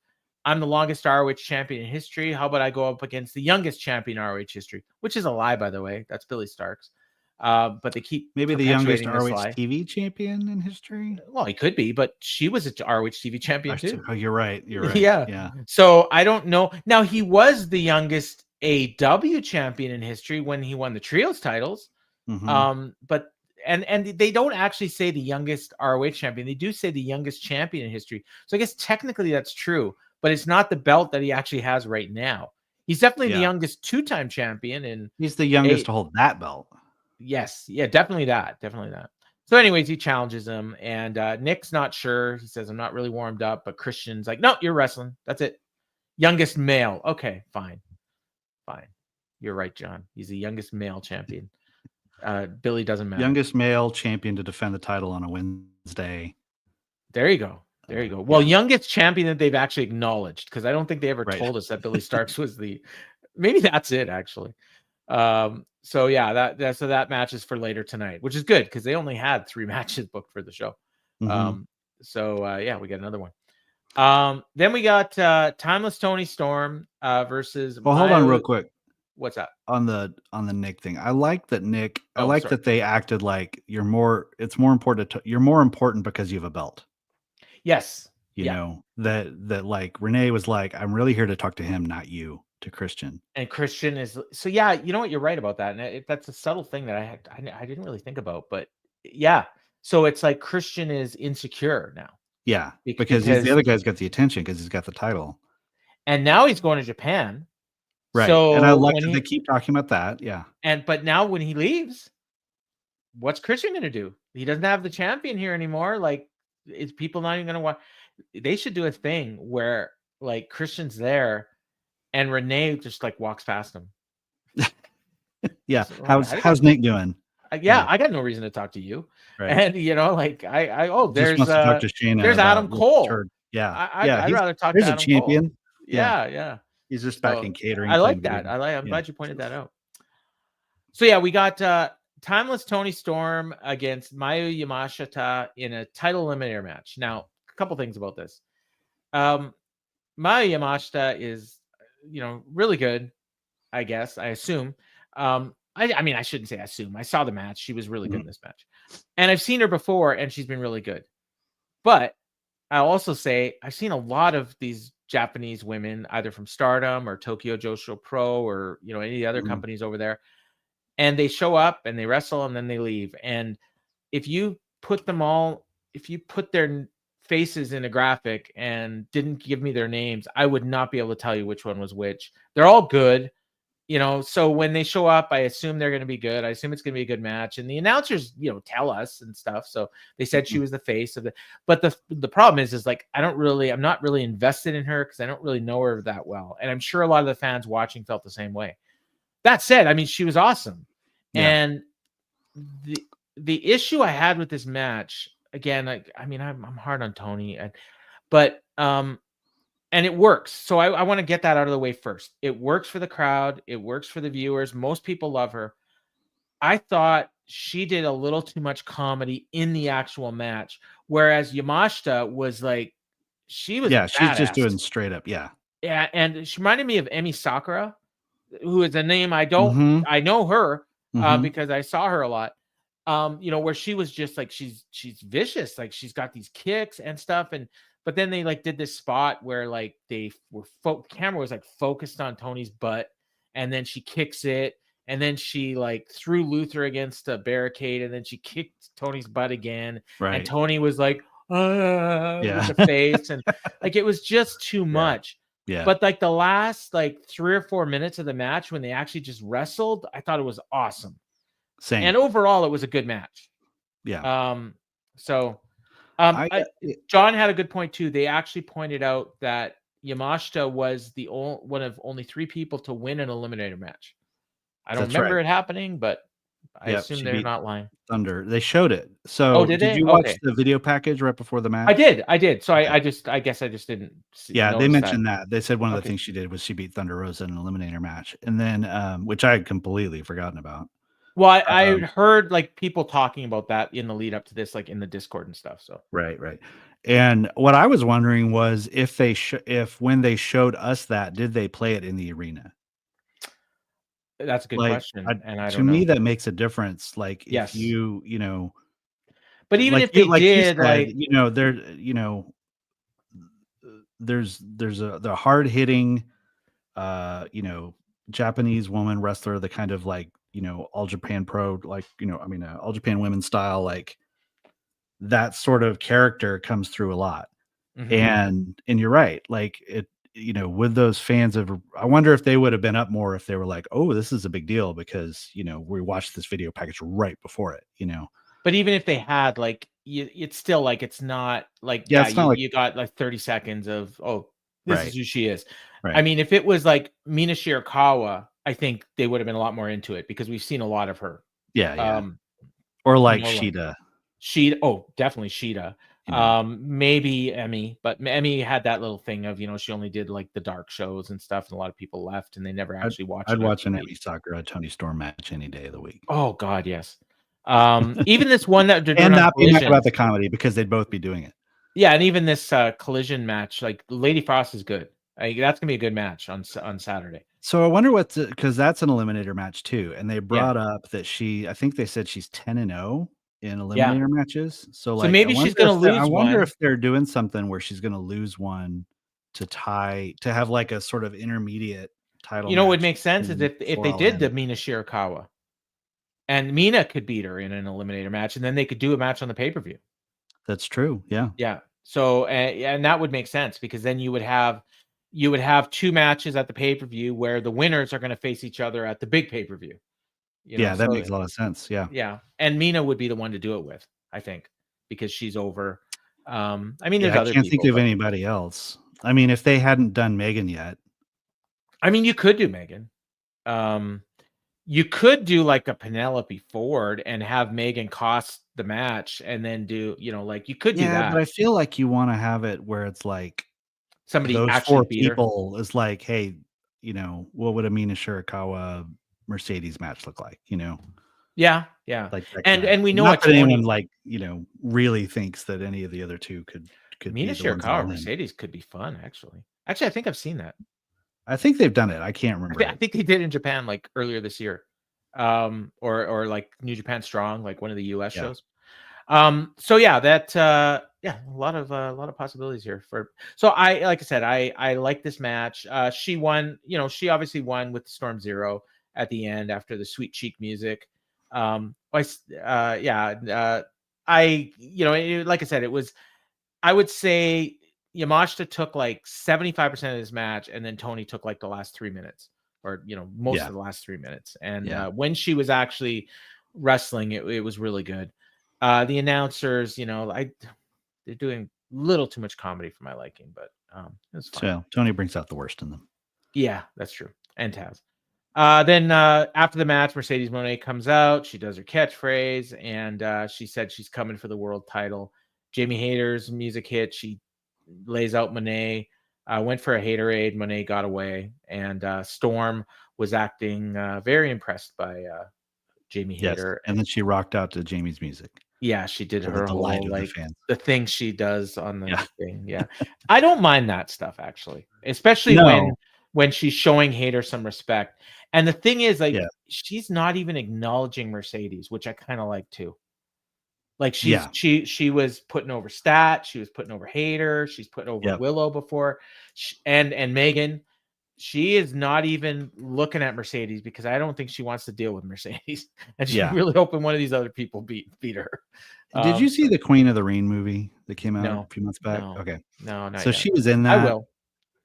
I'm the longest ROH champion in history. How about I go up against the youngest champion in ROH history? Which is a lie, by the way. That's Billy Starks. But they keep maybe the youngest ROH TV champion in history. Well, he could be, but she was a ROH TV champion too. Oh, you're right. You're right. Yeah. So I don't know. Now he was the youngest AEW champion in history when he won the trios titles. But and they don't actually say the youngest ROH champion. They do say the youngest champion in history. So I guess technically that's true. But it's not the belt that he actually has right now. He's definitely the youngest two-time champion, and he's the youngest to hold that belt. Yes, yeah, definitely that. So, anyways, he challenges him, and Nick's not sure. He says, "I'm not really warmed up," but Christian's like, "No, you're wrestling. That's it. Youngest male. Okay, fine. You're right, John. He's the youngest male champion. Billy doesn't matter. Youngest male champion to defend the title on a Wednesday. There you go. Well, youngest champion that they've actually acknowledged, because I don't think they ever told us that Billy Starks was maybe that's it actually. So yeah, that match is for later tonight, which is good because they only had 3 matches booked for the show. So yeah, we got another one. Then we got Timeless Toni Storm versus Well, hold on real quick. What's up? On the Nick thing. I like that Nick, that they acted like you're more important because you have a belt. Yes. You know, that like Renee was like, I'm really here to talk to him, not you, to Christian. And Christian is so yeah, you know what, you're right about that. And that's a subtle thing that I didn't really think about, but yeah. So it's like Christian is insecure now. Yeah, because the other guy's got the attention because he's got the title. And now he's going to Japan. Right. So and I like that they keep talking about that. Yeah. But now when he leaves, what's Christian going to do? He doesn't have the champion here anymore. Like, is people not even going to watch? They should do a thing where like Christian's there and Renee just like walks past him. Yeah. So, how's Nick doing? Yeah, I got no reason to talk to you. Right. And like there's talk to Shayna, there's Adam Cole. Yeah. I'd rather talk to Adam Cole. There's a champion. Cole. Yeah. He's just back in catering. I like that. I'm glad you pointed that out. So yeah, we got Timeless Toni Storm against Miyu Yamashita in a title eliminator match. Now, a couple things about this. Miyu Yamashita is, really good, I guess. I assume. I mean, I shouldn't say assume. I saw the match. She was really good in this match. And I've seen her before, and she's been really good. But I'll also say I've seen a lot of these Japanese women, either from Stardom or Tokyo Joshi Pro or, any of the other companies over there. And they show up and they wrestle and then they leave. And if you put their faces in a graphic and didn't give me their names, I would not be able to tell you which one was which. They're all good. So when they show up, I assume they're going to be good. I assume it's going to be a good match. And the announcers, tell us and stuff. So they said she was the face of but the problem is like, I'm not really invested in her because I don't really know her that well. And I'm sure a lot of the fans watching felt the same way. That said, I mean, she was awesome. Yeah. And the issue I had with this match, again, I'm hard on Toni, but and it works. So I want to get that out of the way first. It works for the crowd. It works for the viewers. Most people love her. I thought she did a little too much comedy in the actual match, whereas Yamashita was like, she was she's just doing straight up. Yeah. Yeah. And she reminded me of Emi Sakura, who is a name I know her because I saw her a lot. Where she was just like, she's vicious. Like she's got these kicks and stuff. But then they like did this spot where like camera was like focused on Toni's butt, and then she kicks it, and then she like threw Luther against a barricade, and then she kicked Toni's butt again. Right. And Toni was like, with the face, and like it was just too much. Yeah. But like the last like 3 or 4 minutes of the match when they actually just wrestled, I thought it was awesome. Same. And overall, it was a good match. Yeah. John had a good point too. They actually pointed out that Yamashita was one of only 3 people to win an eliminator match. I don't remember it happening, but I assume they're not lying. Thunder. They showed it. So did you watch the video package right before the match? I did. So I guess I just didn't see. Yeah, they mentioned that. They said one of the things she did was she beat Thunder Rosa in an eliminator match. And then which I had completely forgotten about. Well, I heard like people talking about that in the lead up to this, like in the Discord and stuff. So right. And what I was wondering was if when they showed us that, did they play it in the arena? That's a good question. To me, that makes a difference. Like if you know, but even if they did, there's the hard hitting, Japanese woman wrestler, the kind of like, All Japan Pro, like, All Japan Women style, like that sort of character comes through a lot. Mm-hmm. And you're right. Like it, with those fans I wonder if they would have been up more if they were like, oh, this is a big deal because, we watched this video package right before it, But even if they had, like, it's still like, it's not like, you got like 30 seconds of, this is who she is. Right. I mean, if it was like Mina Shirakawa, I think they would have been a lot more into it because we've seen a lot of her. Yeah. Or like Shida. Definitely Shida. Maybe Emmy, but Emmy had that little thing of, she only did like the dark shows and stuff, and a lot of people left and they never actually watched. I'd watch an Emmy Sakura Toni Storm match any day of the week. Oh God, yes. Even this one that they're doing and not be mad about the comedy because they'd both be doing it. Yeah, and even this Collision match, like Lady Frost is good. That's gonna be a good match on Saturday. So I wonder because that's an eliminator match too, and they brought up that I think they said she's 10-0 in eliminator matches. So maybe she's gonna lose. I wonder if they're doing something where she's gonna lose one to have like a sort of intermediate title. What would make sense is if they did the Mina Shirakawa, and Mina could beat her in an eliminator match, and then they could do a match on the pay-per-view. That's true. Yeah. Yeah. So and that would make sense because then you would have 2 matches at the pay-per-view where the winners are going to face each other at the big pay-per-view. That makes a lot of sense. Yeah. Yeah. And Mina would be the one to do it with, I think, because she's over. I mean, there's other people. I can't think of anybody else. I mean, if they hadn't done Megan yet. I mean, you could do Megan. You could do like a Penelope Ford and have Megan cost the match and then do, you could do that. But I feel like you want to have it where it's like somebody actually 4 people is like, hey, what would a Mina Shirakawa Mercedes match look like? Yeah. Like and we know not that anyone like, really thinks that any of the other two could Mina Shirakawa Mercedes could be fun, actually. Actually, I think I've seen that. I think they've done it. I can't remember. I think they did in Japan like earlier this year. Or like New Japan Strong, like one of the US shows. So yeah, that a lot of possibilities here like I said, I like this match. She won, she obviously won with Storm Zero at the end after the sweet cheek music. Like I said, it was, I would say Yamashita took like 75% of this match, and then Toni took like the last 3 minutes, or most of the last 3 minutes. And when she was actually wrestling, it was really good. The announcers, they're doing a little too much comedy for my liking, but it was fine. So Toni brings out the worst in them. Yeah, that's true. And Taz. Then after the match, Mercedes Moné comes out. She does her catchphrase, and she said she's coming for the world title. Jamie Hayter's music hit. She lays out Moné. Went for a haterade. Moné got away, and Storm was acting very impressed by Jamie Hayter. And then she rocked out to Jamie's music. Yeah, she did her whole like the thing she does on the thing. Yeah, I don't mind that stuff actually, especially when she's showing Hayter some respect. And the thing is, like, she's not even acknowledging Mercedes, which I kind of like too. Like she was putting over Stat, she was putting over Hayter, she's putting over Willow before, and Megan. She is not even looking at Mercedes because I don't think she wants to deal with Mercedes, and she's really hoping one of these other people beat her. Did you see the Queen of the Ring movie that came out a few months back? No, okay, no, not so yet. she was in that. I will.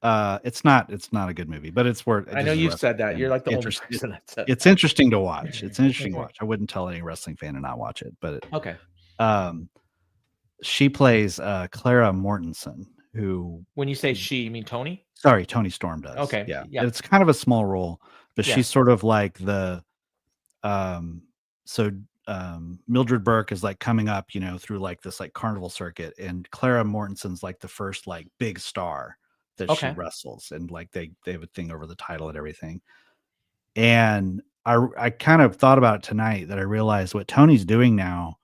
It's not a good movie, but it's worth. I know you've said that. You're like the only person that said it's interesting to watch. It's interesting to watch. I wouldn't tell any wrestling fan to not watch it, but okay. She plays Clara Mortensen, who. When you say she, you mean Toni? Sorry, Toni Storm does. Okay. Yeah. It's kind of a small role, but she's sort of like the Mildred Burke is like coming up, through like this like carnival circuit, and Clara Mortensen's like the first like big star that she wrestles, and like they have a thing over the title and everything. And I kind of thought about it tonight that I realized what Toni's doing now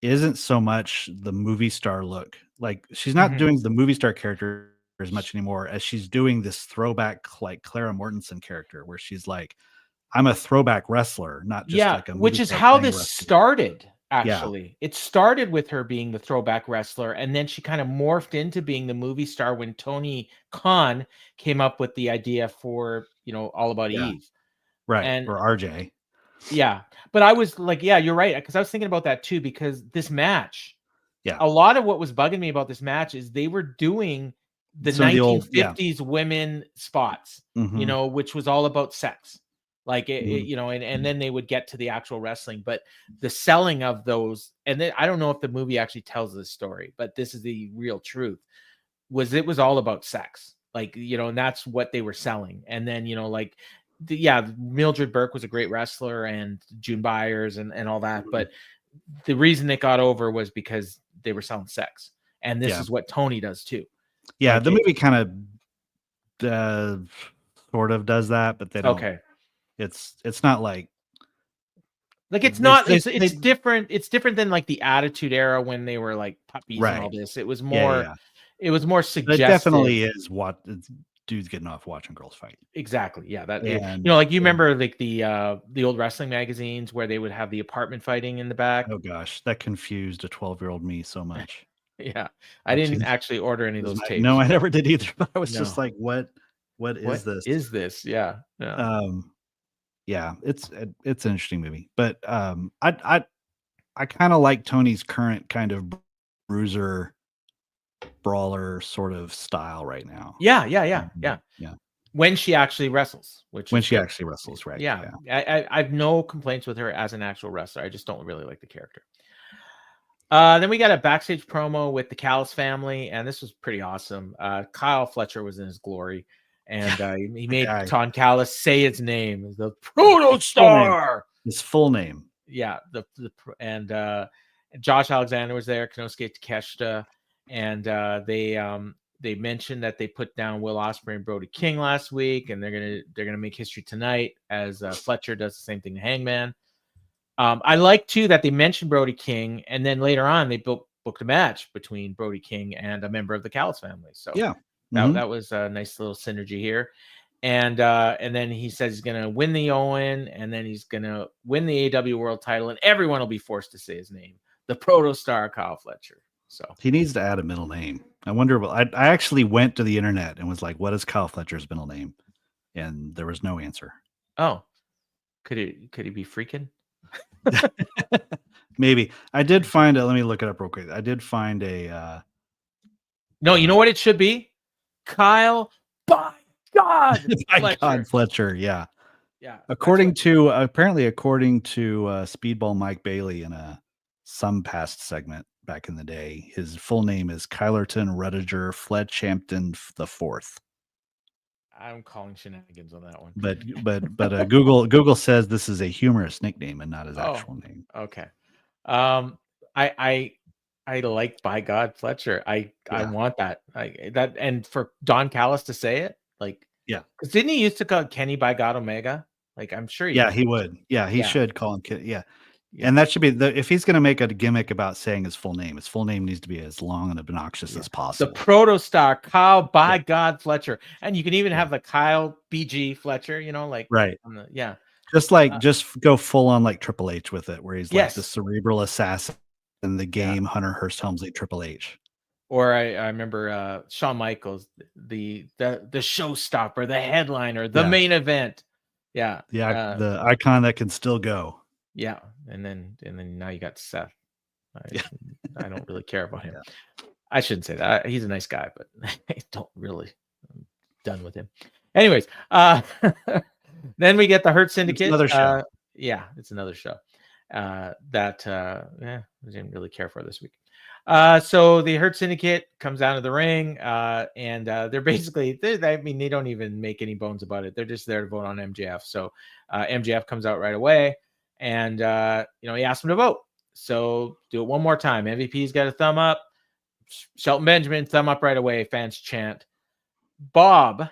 isn't so much the movie star look. Like she's not doing the movie star character as much anymore as she's doing this throwback like Clara Mortensen character where she's like, I'm a throwback wrestler, not just like a movie which is star how this wrestler. started. Actually, it started with her being the throwback wrestler, and then she kind of morphed into being the movie star when Tony Khan came up with the idea for All About Eve, right? And or RJ. Yeah, but I was like, yeah, you're right, because I was thinking about that too, because this match, a lot of what was bugging me about this match is they were doing the 1950s women spots, which was all about sex. Like and then they would get to the actual wrestling, but the selling of those, and then I don't know if the movie actually tells this story, but this is the real truth. It was all about sex, like and that's what they were selling. And then Mildred Burke was a great wrestler, and June Byers and all that, but the reason it got over was because they were selling sex, and this is what Toni does too. Yeah, like the movie kind of sort of does that, but they don't. Okay. It's not like it's not it's different. It's different than like the Attitude Era when they were like puppies and all this. It was more it was more suggestive. It definitely is what dudes getting off watching girls fight. Exactly. Yeah. That like you remember like the old wrestling magazines where they would have the apartment fighting in the back. Oh gosh, that confused a 12-year-old me so much. Yeah. I didn't actually order any of those tapes. No, I never did either, but I was just like, what is this? Is this? Yeah. Yeah, it's an interesting movie, but I kind of like Toni's current kind of bruiser brawler sort of style right now. Yeah. When she actually wrestles, right? Yeah. I have no complaints with her as an actual wrestler. I just don't really like the character. Then we got a backstage promo with the Callis family, and this was pretty awesome. Kyle Fletcher was in his glory. And he made Don Callis say his name, the Protostar. His full name. Yeah. And Josh Alexander was there, Konosuke Takeshita, and they mentioned that they put down Will Ospreay and Brody King last week, and they're gonna make history tonight as Fletcher does the same thing to Hangman. I like too that they mentioned Brody King, and then later on they booked a match between Brody King and a member of the Callis family. So that was a nice little synergy here. And then he says he's going to win the Owen, and then he's going to win the AEW World title, and everyone will be forced to say his name, the Protostar Kyle Fletcher. So he needs to add a middle name. I wonder. I actually went to the internet and was like, "What is Kyle Fletcher's middle name?" And there was no answer. Oh, could he be freaking? Maybe. I did find it. Let me look it up real quick. I did find a. No, you know what it should be? Kyle, by God, Fletcher. Yeah. According to Speedball Mike Bailey in some past segment back in the day, his full name is Kylerton Rudiger Fletchampton IV. I'm calling shenanigans on that one. But Google says this is a humorous nickname and not his actual name. Okay. I like by God Fletcher. I want that. And for Don Callis to say it, like, because didn't he used to call Kenny by God Omega? Like, I'm sure he would. Yeah, he should call him Kenny. Yeah. And that should be if he's going to make a gimmick about saying his full name needs to be as long and obnoxious as possible. The Protostar Kyle by God Fletcher, and you can even have the Kyle BG Fletcher. Right. Just go full on like Triple H with it, where he's like the cerebral assassin in the game Hunter Hearst Helmsley Triple H. Or I remember Shawn Michaels, the showstopper, the headliner, the main event. Yeah. The icon that can still go. Yeah. And then now you got Seth. I don't really care about him. I shouldn't say that. He's a nice guy, but I don't really. done with him. Anyways, then we get the Hurt Syndicate. It's another show. Yeah, it's another show that I didn't really care for this week. So the Hurt Syndicate comes out of the ring, and they're basically, they don't even make any bones about it. They're just there to vote on MJF. So MJF comes out right away, and he asked him to vote. So do it one more time. MVP's got a thumb up. Shelton Benjamin, thumb up right away. Fans chant. Bob,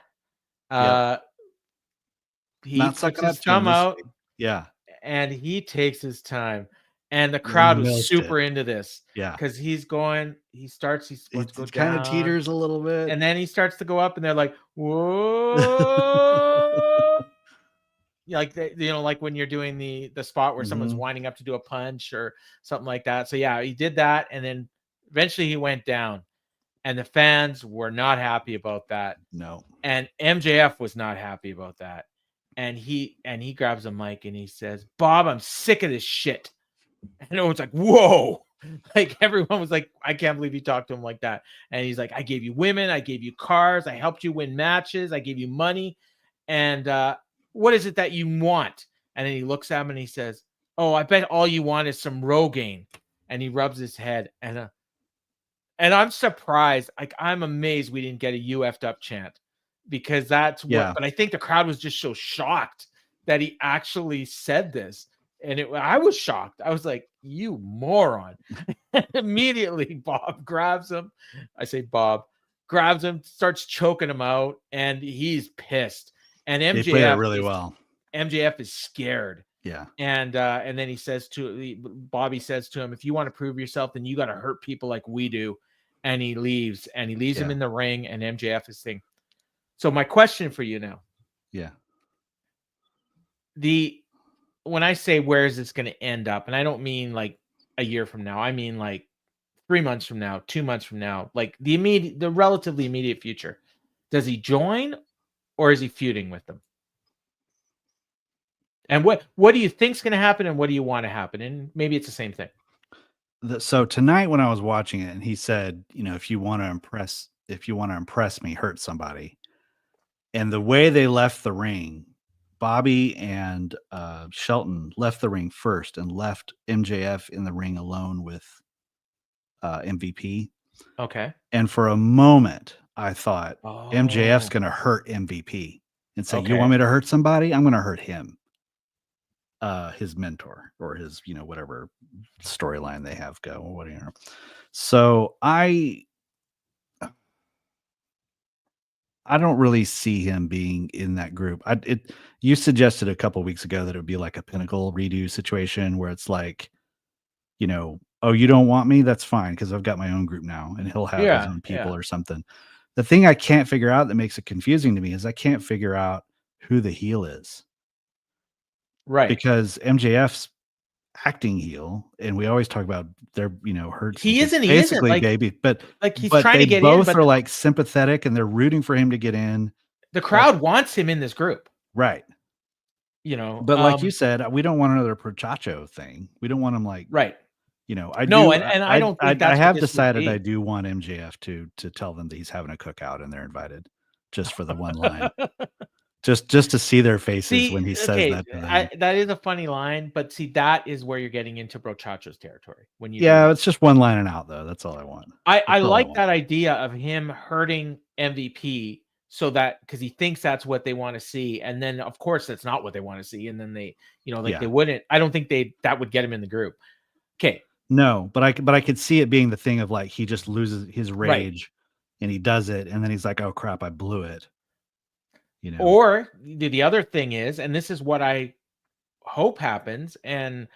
he puts his thumb out. Yeah. And he takes his time. And the crowd was super into this. Yeah. Because he starts to go down. It kind of teeters a little bit. And then he starts to go up, and they're like, whoa. Like, like when you're doing the spot where someone's winding up to do a punch or something like that. So, yeah, he did that. And then eventually he went down. And the fans were not happy about that. No. And MJF was not happy about that. And he grabs a mic and he says, Bob, I'm sick of this shit. And everyone's like, whoa. Like, everyone was like, I can't believe you talked to him like that. And he's like, I gave you women. I gave you cars. I helped you win matches. I gave you money. And what is it that you want? And then he looks at him and he says, oh, I bet all you want is some Rogaine. And he rubs his head. And I'm surprised. Like, I'm amazed we didn't get a UF'd up chant. Because that's what, but I think the crowd was just so shocked that he actually said this. And I was shocked. I was like, you moron. Immediately, Bob grabs him. I say Bob grabs him, starts choking him out, and he's pissed. And MJF played it really well. MJF is scared. Yeah. And then Bobby says to him, if you want to prove yourself, then you got to hurt people like we do. And he leaves. And he leaves him in the ring, and MJF is saying, so my question for you now. Yeah. When I say where is this going to end up, and I don't mean like a year from now, I mean like 3 months from now, 2 months from now, like the relatively immediate future. Does he join or is he feuding with them? And what do you think's going to happen and what do you want to happen? And maybe it's the same thing. So tonight when I was watching it and he said, if you want to impress me, hurt somebody. And the way they left the ring, Bobby and Shelton left the ring first and left MJF in the ring alone with MVP. Okay. And for a moment, I thought MJF's going to hurt MVP and say, you want me to hurt somebody? I'm going to hurt him. His mentor or his, whatever storyline they have go or whatever. So I don't really see him being in that group. You suggested a couple of weeks ago that it would be like a Pinnacle redo situation where it's like, oh, you don't want me? That's fine because I've got my own group now, and he'll have his own people or something. The thing I can't figure out that makes it confusing to me is I can't figure out who the heel is. Right. Because MJF's acting heel, and we always talk about their, Hurt. He isn't like, baby, but he's trying to get in. Both are like sympathetic, and they're rooting for him to get in. The crowd wants him in this group, right? But like you said, we don't want another Prochacho thing. We don't want him like right. I don't. Think I have decided I do want MJF to tell them that he's having a cookout and they're invited, just for the one line. Just to see their faces when he says that to them. That is a funny line, but see, that is where you're getting into Brochacho's territory. It's just one line and out, though. That's all I want. I like that idea of him hurting MVP so that because he thinks that's what they want to see, and then of course that's not what they want to see, and then they, they wouldn't. I don't think that would get him in the group. Okay. No, but I could see it being the thing of like he just loses his rage, and he does it, and then he's like, "Oh crap, I blew it." Or the other thing is, and this is what I hope happens, and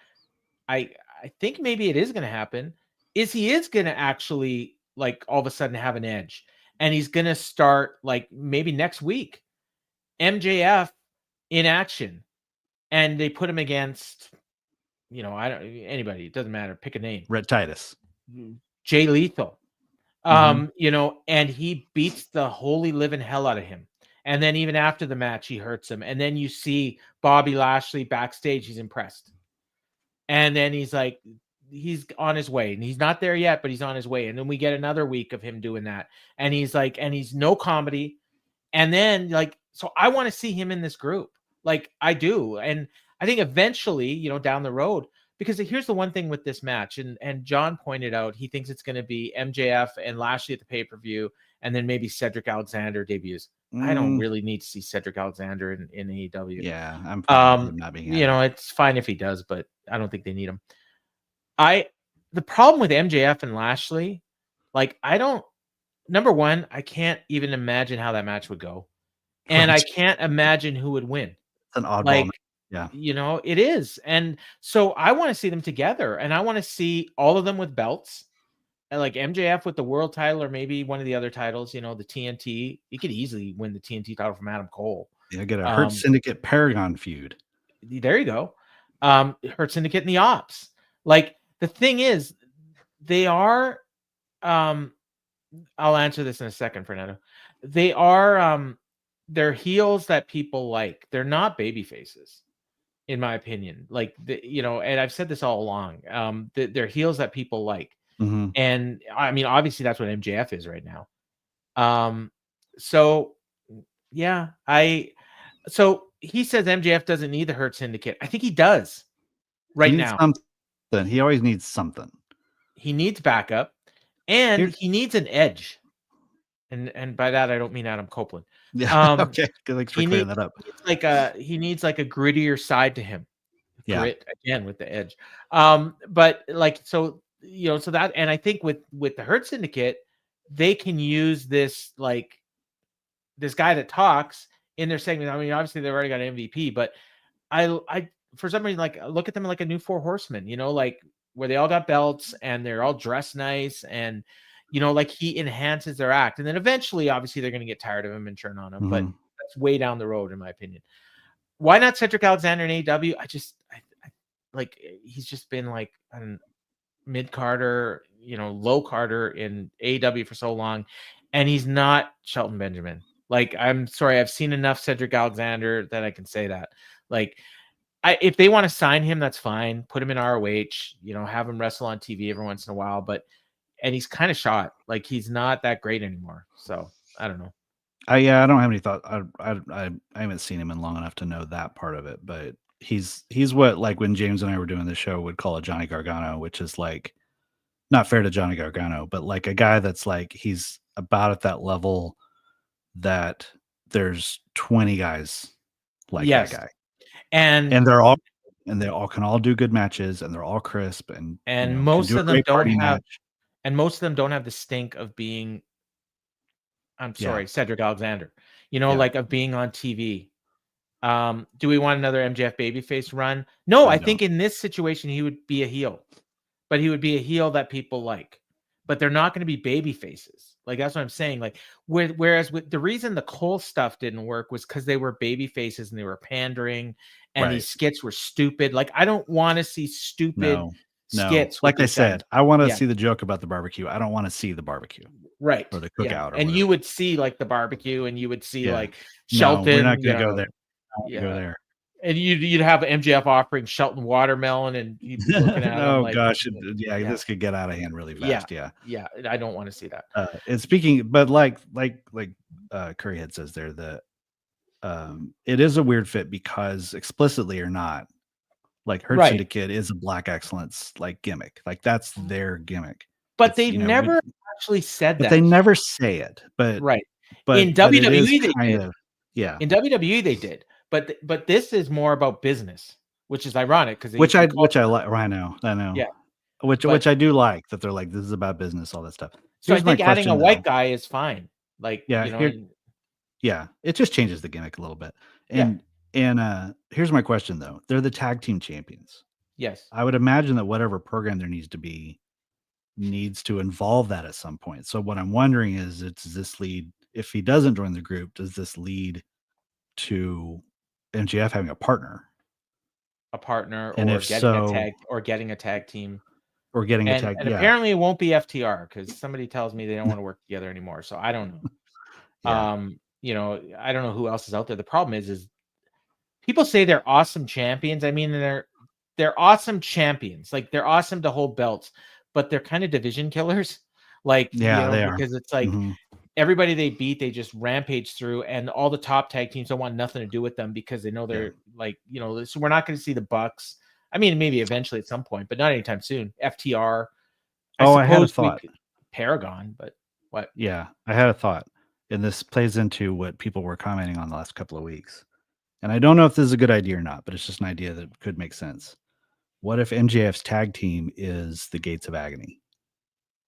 I think maybe it is going to happen, is he is going to actually like all of a sudden have an edge, and he's going to start like maybe next week, MJF in action, and they put him against, anybody, it doesn't matter, pick a name, Red Titus, Jay Lethal, and he beats the holy living hell out of him. And then even after the match, he hurts him. And then you see Bobby Lashley backstage. He's impressed. And then he's like, he's on his way. And he's not there yet, but he's on his way. And then we get another week of him doing that. And he's like, and he's no comedy. And then like, so I want to see him in this group. Like I do. And I think eventually, you know, down the road, because here's the one thing with this match, and John pointed out, he thinks it's going to be MJF and Lashley at the pay-per-view, and then maybe Cedric Alexander debuts. I don't really need to see Cedric Alexander in AEW. Yeah, I'm fine with him not being you know, it's fine if he does, but I don't think they need him. The problem with MJF and Lashley, like number one, I can't even imagine how that match would go. And I can't imagine who would win. It's an oddball like, match. Yeah. You know, it is. And so I want to see them together, and I want to see all of them with belts, and like MJF with the world title, or maybe one of the other titles, you know, the TNT. He could easily win the TNT title from Adam Cole. Yeah, get a Hurt Syndicate Paragon feud. There you go. Hurt Syndicate and the Ops. Like, the thing is, they are, I'll answer this in a second, Fernando. They are, they're heels that people like. They're not baby faces, in my opinion. Like, you know, and I've said this all along. They're heels that people like. Mm-hmm. And I mean, obviously that's what MJF is right now. So yeah, so he says MJF doesn't need the Hurt Syndicate. I think he does right now. Something. He always needs something. He needs backup, and he needs an edge. And by that I don't mean Adam Copeland. Yeah. Okay. Thanks for clearing that up. He needs like a grittier side to him. Yeah. Grit again with the edge. But like, so, you know, so that, and I think with the Hurt Syndicate, they can use this, like, this guy that talks in their segment. I mean, obviously they've already got an MVP, but I for some reason, like, look at them like a new Four Horsemen, you know, like where they all got belts and they're all dressed nice, and, you know, like, he enhances their act. And then eventually, obviously, they're going to get tired of him and turn on him, but that's way down the road, in my opinion. Why not Cedric Alexander in AEW? I like, he's just been like mid Carter, you know, low Carter in AEW for so long, and he's not Shelton Benjamin. Like, I'm sorry, I've seen enough Cedric Alexander that I can say that. Like, if they want to sign him, that's fine. Put him in ROH, you know, have him wrestle on TV every once in a while. And he's kind of shot. Like, he's not that great anymore. So I don't know. I don't have any thought. I haven't seen him in long enough to know that part of it, but he's what, like, when James and I were doing the show, would call a Johnny Gargano, which is like not fair to Johnny Gargano, but like a guy that's like, he's about at that level that there's 20 guys like that guy, and they all can all do good matches, and they're all crisp, and you know, most of them don't have, and most of them don't have the stink of being, I'm sorry, Cedric Alexander, you know, like, of being on TV. Do we want another MJF babyface run? No, I think in this situation he would be a heel, but he would be a heel that people like. But they're not going to be baby faces. Like, that's what I'm saying. Like, whereas with the reason the Cole stuff didn't work was because they were baby faces and they were pandering, and these skits were stupid. Like, I don't want to see stupid skits. Like I said, I want to see the joke about the barbecue. I don't want to see the barbecue. Right. Or the cookout. Or and you would see like the barbecue, and you would see like Shelton. We're not going to go there. Go there. And you'd have MJF offering Shelton watermelon, and you'd be looking at him like, gosh, this could get out of hand really fast. Yeah, I don't want to see that. And speaking, but like Curry Head says there, that it is a weird fit because explicitly or not, like, Hurt Syndicate is a Black Excellence like gimmick, like that's their gimmick. But they never actually said that. But they never say it. But but in WWE they did. In WWE they did. But this is more about business, which is ironic because which I like. I know. Yeah. Which I do like, that they're like, this is about business, all that stuff. So I think adding a white guy is fine. Like, you know, it just changes the gimmick a little bit. And here's my question though. They're the tag team champions. Yes. I would imagine that whatever program there needs to be needs to involve that at some point. So what I'm wondering is, does this lead, if he doesn't join the group, does this lead to MJF having a partner, and or getting a tag team, or getting a tag. And apparently it won't be FTR, because somebody tells me they don't want to work together anymore. So I don't know. You know, I don't know who else is out there. The problem is people say they're awesome champions. I mean, they're awesome champions. Like, they're awesome to hold belts, but they're kind of division killers. Like, they are, because it's like, everybody they beat, they just rampage through, and all the top tag teams don't want nothing to do with them because they know they're like, so we're not going to see the Bucks. I mean, maybe eventually at some point, but not anytime soon. FTR. I had a thought. Paragon, but what? Yeah, I had a thought. And this plays into what people were commenting on the last couple of weeks. And I don't know if this is a good idea or not, but it's just an idea that could make sense. What if MJF's tag team is the Gates of Agony?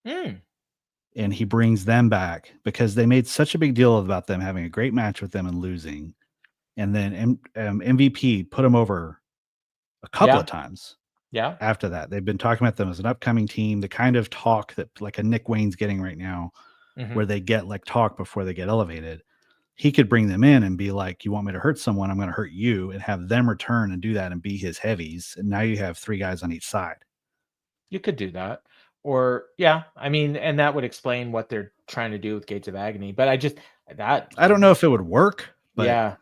And he brings them back because they made such a big deal about them having a great match with them and losing. And then MVP put them over a couple of times. Yeah. After that, they've been talking about them as an upcoming team, the kind of talk that like a Nick Wayne's getting right now, where they get like talk before they get elevated. He could bring them in and be like, you want me to hurt someone? I'm going to hurt you, and have them return and do that and be his heavies. And now you have 3 guys on each side. You could do that. Or, I mean, and that would explain what they're trying to do with Gates of Agony. But I don't know if it would work. But yeah.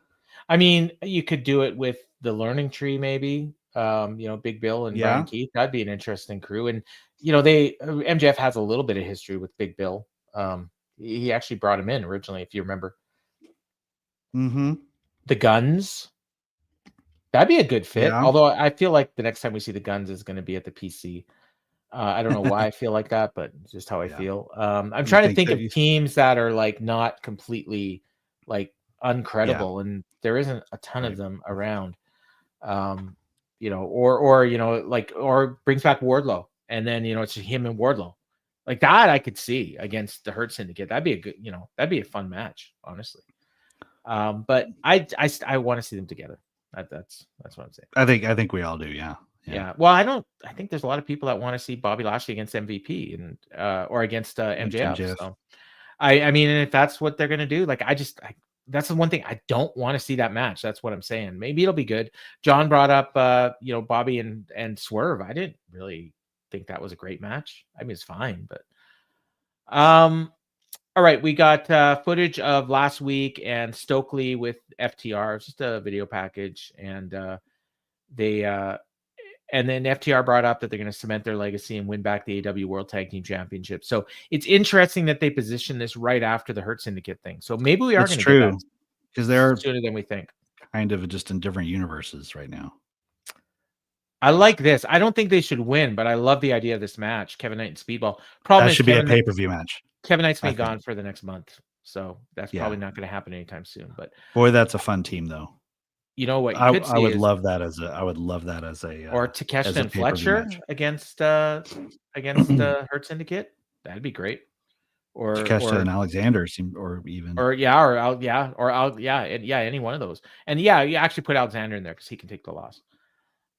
I mean, you could do it with the Learning Tree, maybe. Big Bill and Brian Keith. That'd be an interesting crew. And, MJF has a little bit of history with Big Bill. He actually brought him in originally, if you remember. The Guns. That'd be a good fit. Yeah. Although I feel like the next time we see the Guns is going to be at the PC. I don't know why I feel like that, but it's just how I feel. I'm trying to think of teams that are like not completely like uncredible, and there isn't a ton of them around. Or brings back Wardlow, and then it's him and Wardlow. Like that I could see against the Hurt Syndicate. That'd be a good, that'd be a fun match, honestly. But I want to see them together. That's what I'm saying. I think we all do, yeah. Well, I think there's a lot of people that want to see Bobby Lashley against MVP and or against MJF. So I mean, and if that's what they're gonna do, like that's the one thing I don't want to see that match. That's what I'm saying. Maybe it'll be good. John brought up Bobby and Swerve. I didn't really think that was a great match. I mean, it's fine, but all right, we got footage of last week and Stokely with FTR. It's just a video package, and and then FTR brought up that they're going to cement their legacy and win back the AEW World Tag Team Championship. So it's interesting that they position this right after the Hurt Syndicate thing. So maybe we are going to get that because they're sooner than we think. Kind of just in different universes right now. I like this. I don't think they should win, but I love the idea of this match. Kevin Knight and Speedball. Problem that should be a pay-per-view match. Kevin Knight's been gone for the next month, so that's probably not going to happen anytime soon. But boy, that's a fun team, though. You know what? I would love that as a. Or Takeshita and Fletcher against Hurt Syndicate. That'd be great. Or Takeshita and Alexander, any one of those. And you actually put Alexander in there because he can take the loss.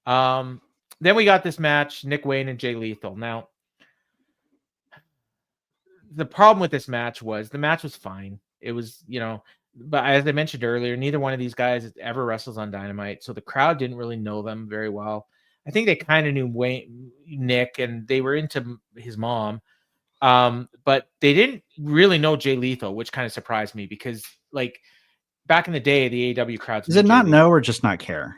Then we got this match: Nick Wayne and Jay Lethal. Now, the problem with this match was the match was fine. It was, but as I mentioned earlier, neither one of these guys ever wrestles on Dynamite, so the crowd didn't really know them very well. I think they kind of knew Nick, and they were into his mom, but they didn't really know Jay Lethal, which kind of surprised me because, like, back in the day, the AEW crowds. Does it not know or just not care?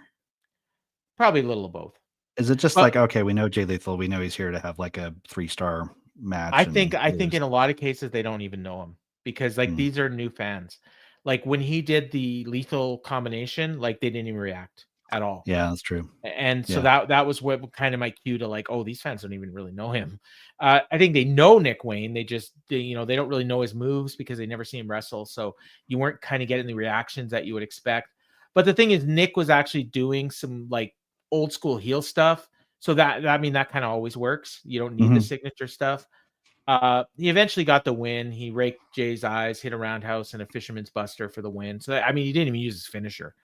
Probably a little of both. Is it just like, okay, we know Jay Lethal, we know he's here to have like a 3-star match? I think in a lot of cases they don't even know him because these are new fans. Like when he did the Lethal combination, like they didn't even react at all. Yeah, that's true. And so that was what kind of my cue to like, oh, these fans don't even really know him. I think they know Nick Wayne. They just, they don't really know his moves because they never see him wrestle. So you weren't kind of getting the reactions that you would expect. But the thing is, Nick was actually doing some like old school heel stuff. So that kind of always works. You don't need the signature stuff. He eventually got the win. He raked Jay's eyes, hit a roundhouse and a fisherman's buster for the win. So he didn't even use his finisher.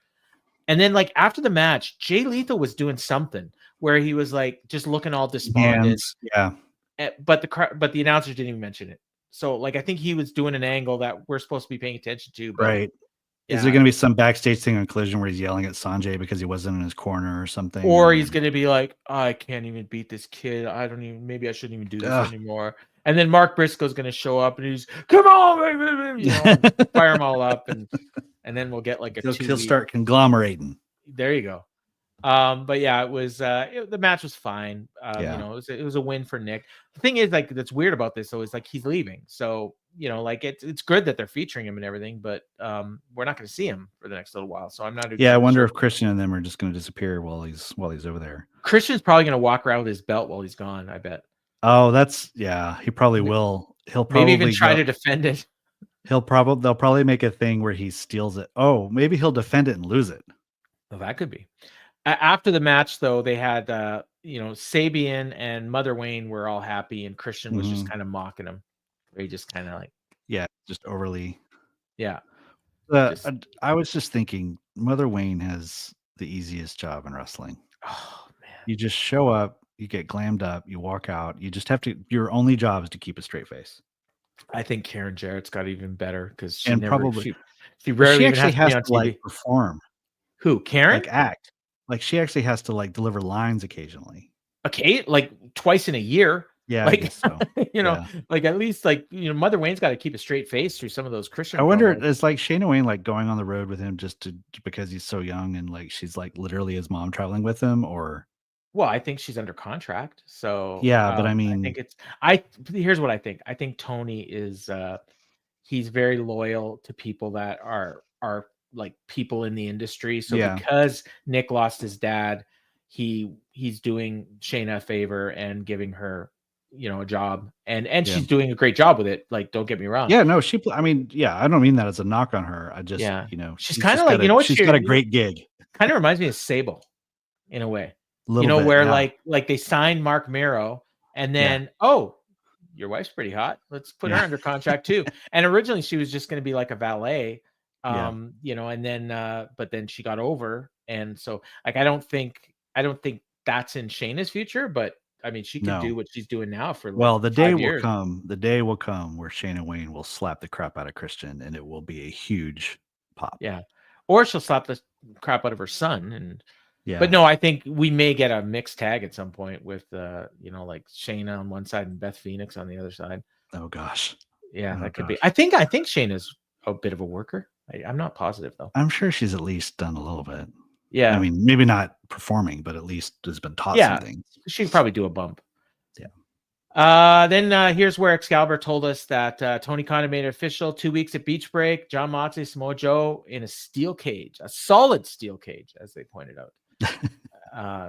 And then like after the match, Jay Lethal was doing something where he was like just looking all despondent. Yeah. But the announcers didn't even mention it. So like I think he was doing an angle that we're supposed to be paying attention to. But, right. Is there going to be some backstage thing on Collision where he's yelling at Sanjay because he wasn't in his corner or something? Or he's going to be like, oh, I can't even beat this kid. Maybe I shouldn't even do this anymore. And then Mark Briscoe's going to show up and he's, come on, fire them all up. And then we'll get like he'll start conglomerating. There you go. But yeah, it was the match was fine. You know, it was a win for Nick. The thing is, like, that's weird about this though is like he's leaving, so you know, like it's good that they're featuring him and everything, but we're not going to see him for the next little while. So I'm not. I wonder if Christian and them are just going to disappear while he's over there. Christian's probably going to walk around with his belt while he's gone. I bet. Oh, he probably will. He'll probably maybe even try to defend it. They'll probably make a thing where he steals it. Oh, maybe he'll defend it and lose it. Well, that could be. After the match, though, they had you know, Sabian and Mother Wayne were all happy, and Christian was just kind of mocking him. He just kind of like, just overly. Yeah. I was just thinking, Mother Wayne has the easiest job in wrestling. Oh man! You just show up, you get glammed up, you walk out. You just have to. Your only job is to keep a straight face. I think Karen Jarrett's got even better because she rarely actually has to like perform. Who, Karen? Like act. Like she actually has to like deliver lines occasionally. Okay, like twice in a year. Yeah, like, I guess so. You know, like at least like, you know, Mother Wayne's got to keep a straight face through some of those Christian. I wonder, is like Shayna Wayne like going on the road with him just because he's so young and like she's like literally his mom traveling with him, or? Well, I think she's under contract. So yeah, but I mean, I think here's what I think. I think Tony is he's very loyal to people that are like people in the industry. So because Nick lost his dad, he's doing Shayna a favor and giving her, you know, a job, and she's doing a great job with it. Like, don't get me wrong. Yeah, no, I mean, I don't mean that as a knock on her. I just, you know, she's kind of like, you know what, she's got a great gig. Kind of reminds me of Sable in a way. You know, where like they signed Mark Mero, and then your wife's pretty hot. Let's put her under contract too. And originally she was just going to be like a valet, you know, and then but then she got over, and so like I don't think that's in Shayna's future, but I mean she can do what she's doing now for like the day will come. The day will come where Shayna Wayne will slap the crap out of Christian, and it will be a huge pop. Yeah, or she'll slap the crap out of her son, and. Yeah. But no, I think we may get a mixed tag at some point with you know, like Shayna on one side and Beth Phoenix on the other side. Oh gosh. Yeah, that could be. I think Shayna's a bit of a worker. I'm not positive though. I'm sure she's at least done a little bit. Yeah. I mean, maybe not performing, but at least has been taught some things. She'd probably do a bump. Yeah. Then here's where Excalibur told us that Tony Khan made it official. 2 weeks at Beach Break. John Moxley, Samoa Joe in a steel cage, a solid steel cage, as they pointed out.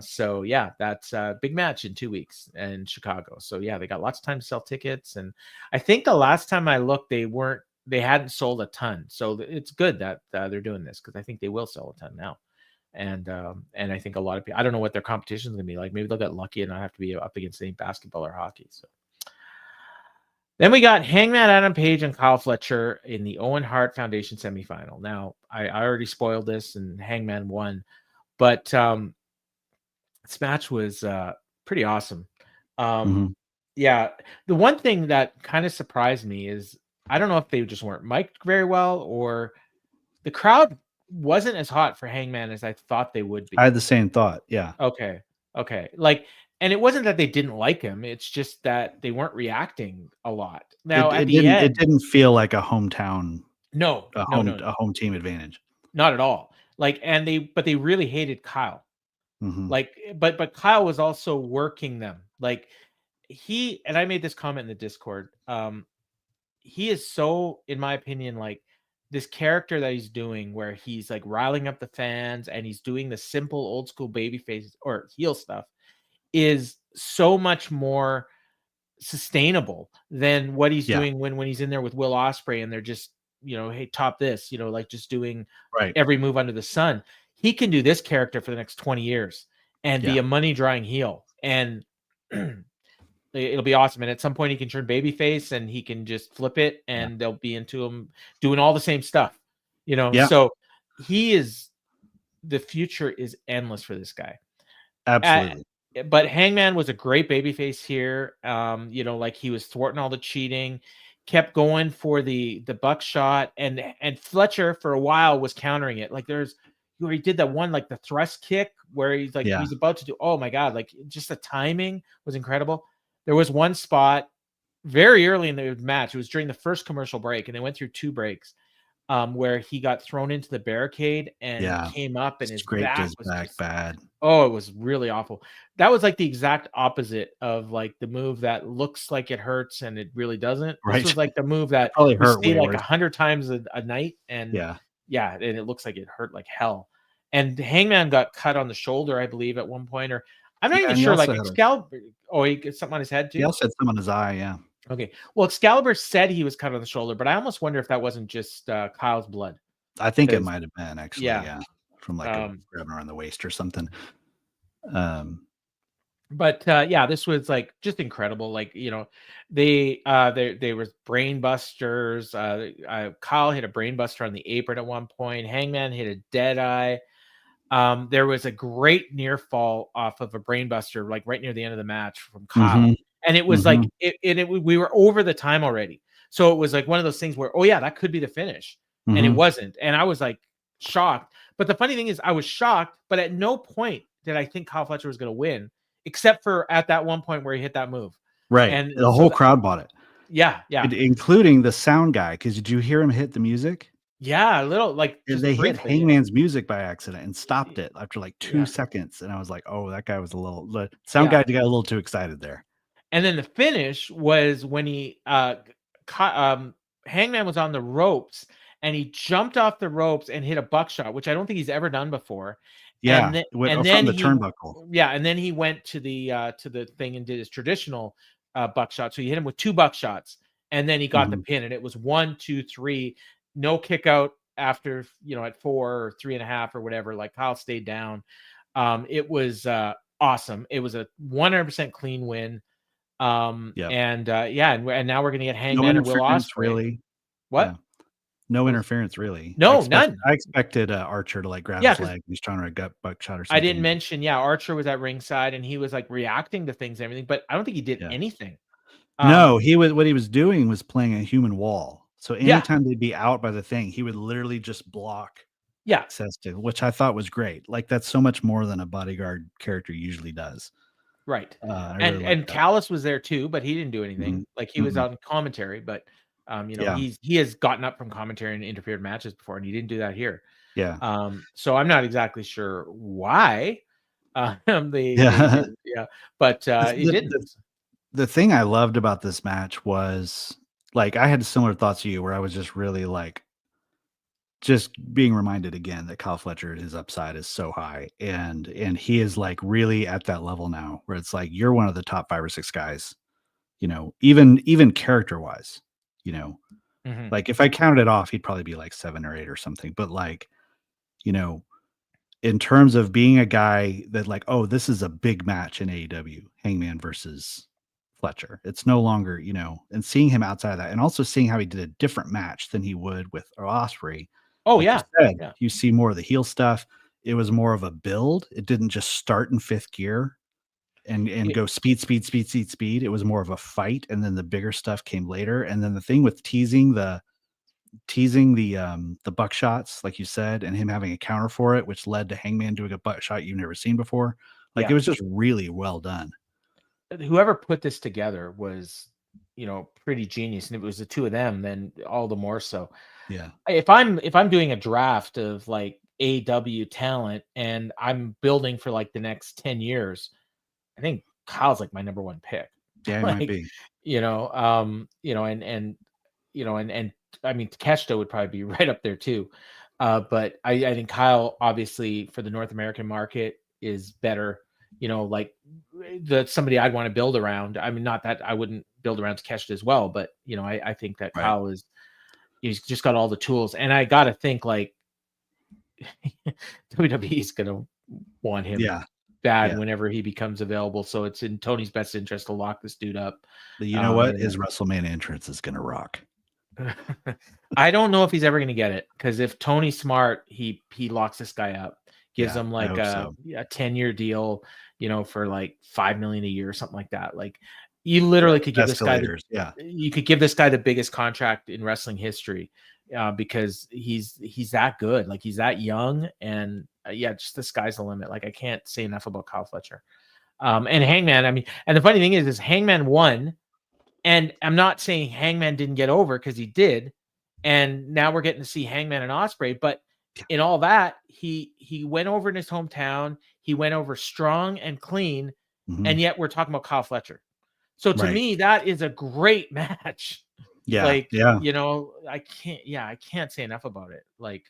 So yeah, that's a big match in 2 weeks in Chicago. So yeah, they got lots of time to sell tickets, and I think the last time I looked, they hadn't sold a ton. So it's good that they're doing this, because I think they will sell a ton now. And I think a lot of people, I don't know what their competition is going to be like. Maybe they'll get lucky and not have to be up against any basketball or hockey. So then we got Hangman Adam Page and Kyle Fletcher in the Owen Hart Foundation semifinal. Now I already spoiled this, and Hangman won. But this match was pretty awesome. Yeah, the one thing that kind of surprised me is I don't know if they just weren't mic'd very well, or the crowd wasn't as hot for Hangman as I thought they would be. I had the same thought. Yeah. Okay. Like, and it wasn't that they didn't like him. It's just that they weren't reacting a lot. Now it didn't feel like a hometown. No, a home team advantage. Not at all. Like, but they really hated Kyle. Like, but Kyle was also working them. Like and I made this comment in the Discord. He is so, in my opinion, like this character that he's doing where he's like riling up the fans and he's doing the simple old school babyface or heel stuff is so much more sustainable than what he's doing when he's in there with Will Ospreay and they're just, you know, hey, top this, you know, like just doing every move under the sun. He can do this character for the next 20 years and be a money drawing heel, and it'll be awesome. And at some point he can turn babyface and he can just flip it and they'll be into him doing all the same stuff, you know? So the future is endless for this guy. Absolutely. But Hangman was a great babyface here. You know, like he was thwarting all the cheating, kept going for the buckshot, and Fletcher for a while was countering it. Like there's where he did that one, like the thrust kick where he's like, he's about to do, oh my God, like just the timing was incredible. There was one spot very early in the match. It was during the first commercial break and they went through 2 breaks where he got thrown into the barricade and came up and his back was just bad. Oh, it was really awful. That was like the exact opposite of like the move that looks like it hurts and it really doesn't. Right. This was like the move that probably we hurt see like 100 times a night, and yeah, and it looks like it hurt like hell. And Hangman got cut on the shoulder, I believe, at one point, or I'm not even sure. Like Excalibur, he got something on his head too. He also had something on his eye. Yeah. Okay. Well, Excalibur said he was cut on the shoulder, but I almost wonder if that wasn't just Kyle's blood. I think it might have been actually. Yeah. From like grabbing around the waist or something. But this was like just incredible. Like, they was brain busters. Kyle hit a brain buster on the apron at one point. Hangman hit a dead eye. There was a great near fall off of a brain buster, like right near the end of the match from Kyle. And it was like we were over the time already. So it was like one of those things where, that could be the finish. And it wasn't. And I was like shocked. But the funny thing is I was shocked, but at no point did I think Kyle Fletcher was going to win, except for at that one point where he hit that move. Right. And the whole crowd bought it. Yeah. Including the sound guy. Because did you hear him hit the music? Yeah, a little like they hit Hangman's music by accident and stopped it after like 2 seconds. And I was like, oh, that guy was the sound guy got a little too excited there. And then the finish was when he Hangman was on the ropes and he jumped off the ropes and hit a buckshot, which I don't think he's ever done before. Yeah, and then from the turnbuckle. Yeah, and then he went to the thing and did his traditional buckshot. So he hit him with 2 buckshots, and then he got the pin, and it was 1, 2, 3, no kick out after at 4 or 3.5 or whatever. Like Kyle stayed down. It was awesome. It was a 100% clean win. And now we're gonna get Hangman and Will Ospreay. Really? What? Yeah. No interference, really. No, none. I expected Archer to like grab his leg. He's trying to gut buckshot or something. I didn't mention, Archer was at ringside and he was like reacting to things and everything, but I don't think he did anything. No, what he was doing was playing a human wall. So anytime they'd be out by the thing, he would literally just block access to, which I thought was great. Like that's so much more than a bodyguard character usually does. Right. And Callis was there too, but he didn't do anything. Like he was on commentary, but he has gotten up from commentary and interfered matches before, and he didn't do that here. Yeah. So I'm not exactly sure why. But he didn't. The thing I loved about this match was like I had similar thoughts to you, where I was just really like just being reminded again that Kyle Fletcher, his upside is so high, and he is like really at that level now where it's like you're one of the top 5 or 6 guys, even character wise. Like if I counted it off, he'd probably be like 7 or 8 or something. But like, in terms of being a guy that like, oh, this is a big match in AEW, Hangman versus Fletcher. It's no longer, and seeing him outside of that, and also seeing how he did a different match than he would with Ospreay. Oh, like you see more of the heel stuff. It was more of a build. It didn't just start in 5th gear and go speed. It was more of a fight, and then the bigger stuff came later. And then the thing with teasing the buckshots, like you said, and him having a counter for it, which led to Hangman doing a buckshot you've never seen before. Like it was just really well done. Whoever put this together was, pretty genius, and if it was the 2 of them, then all the more so. Yeah. If I'm doing a draft of like AEW talent and I'm building for like the next 10 years, I think Kyle's like my number 1 pick. Yeah, it might be. And I mean Takeshita would probably be right up there too. But I think Kyle, obviously, for the North American market is better. Like that's somebody I'd want to build around. I mean, not that I wouldn't build around Takeshita as well, but I think that Kyle he's just got all the tools. And I gotta think like WWE's gonna want him bad whenever he becomes available. So it's in Tony's best interest to lock this dude up. But you know what? His WrestleMania entrance is gonna rock. I don't know if he's ever gonna get it, because if Tony's smart, he locks this guy up, gives him like a 10-year deal, for like $5 million a year or something like that. Like you literally could give this guy you could give this guy the biggest contract in wrestling history, because he's that good. Like he's that young, and just the sky's the limit. Like I can't say enough about Kyle Fletcher. And Hangman, I mean, and the funny thing is Hangman won, and I'm not saying Hangman didn't get over, because he did. And now we're getting to see Hangman and Ospreay. But in all that, he went over in his hometown. He went over strong and clean. And yet we're talking about Kyle Fletcher. So to me, that is a great match. Yeah. Like, you know, I can't say enough about it. Like,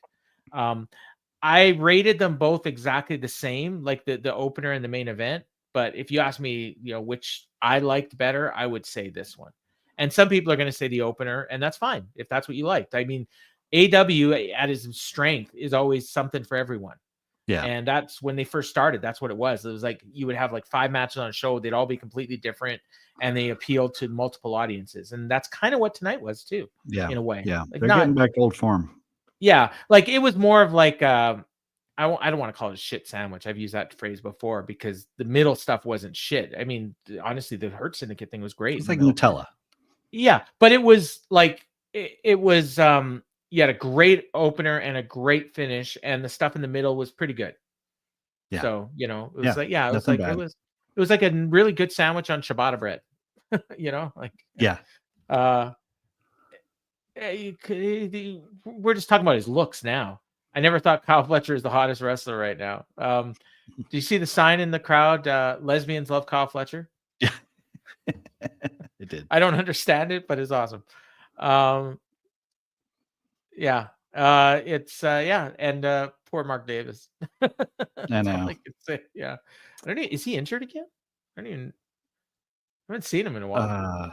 I rated them both exactly the same, like the opener and the main event. But if you ask me, you know, which I liked better, I would say this one. And some people are going to say the opener, and that's fine if that's what you liked. I mean, AW at its strength is always something for everyone. Yeah. And that's when they first started. That's what it was. It was like you would have like 5 matches on a show. They'd all be completely different, and they appealed to multiple audiences. And that's kind of what tonight was too. Yeah. In a way. Yeah. Like they're getting back to old form. Yeah. Like it was more of like I don't want to call it a shit sandwich. I've used that phrase before because the middle stuff wasn't shit. I mean, honestly, the Hurt Syndicate thing was great. It's like Nutella. Yeah, but it was like it was you had a great opener and a great finish, and the stuff in the middle was pretty good. Yeah. So, you know, it was it was like a really good sandwich on ciabatta bread. You know, like we're just talking about his looks now. I never thought Kyle Fletcher is the hottest wrestler right now. Do you see the sign in the crowd? Lesbians love Kyle Fletcher. Yeah, it did. I don't understand it, but it's awesome. And poor Mark Davis. I know. I could say. Yeah, I don't know. Is he injured again? I haven't seen him in a while.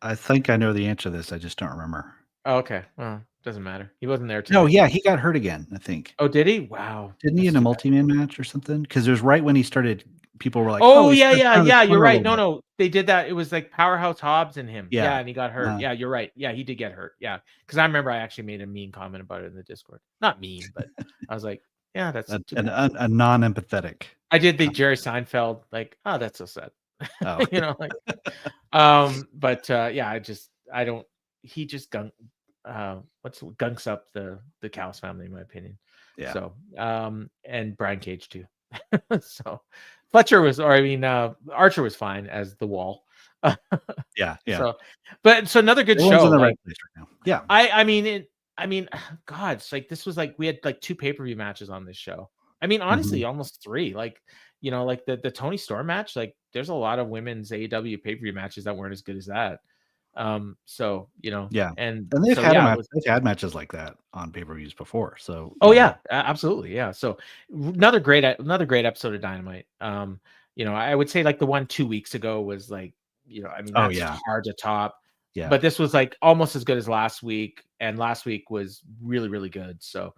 I think I know the answer to this. I just don't remember. Oh, okay. Well, doesn't matter. He wasn't there tonight. No, yeah, he got hurt again, I think. Oh, did he? Wow. Didn't he in a multi-man match or something? Because it was right when he started, people were like, yeah, you're right. No, they did that. It was like Powerhouse Hobbs and him. Yeah. And he got hurt. Yeah, you're right. Yeah, he did get hurt. Yeah, because I remember I actually made a mean comment about it in the Discord. Not mean, but I was like, yeah, that's a non-empathetic. I did the Jerry Seinfeld, like, oh, that's so sad. Oh. You know, like, he just gunks up the Callis family, in my opinion. Yeah. So, and Brian Cage too. So Fletcher Archer was fine as the Wall. Yeah. So another good show. In the right place right now. Yeah. I mean, God, it's like this was like we had like 2 pay-per-view matches on this show. I mean, honestly, almost 3. Like, you know, like the Toni Storm match. Like, there's a lot of women's AEW pay-per-view matches that weren't as good as that. So, you know, and they've had matches like that on pay-per-views before. So absolutely, yeah. So another great episode of Dynamite. You know, I would say like the one 2 weeks ago was like, you know, I mean, that's hard to top. Yeah, but this was like almost as good as last week, and last week was really, really good. So,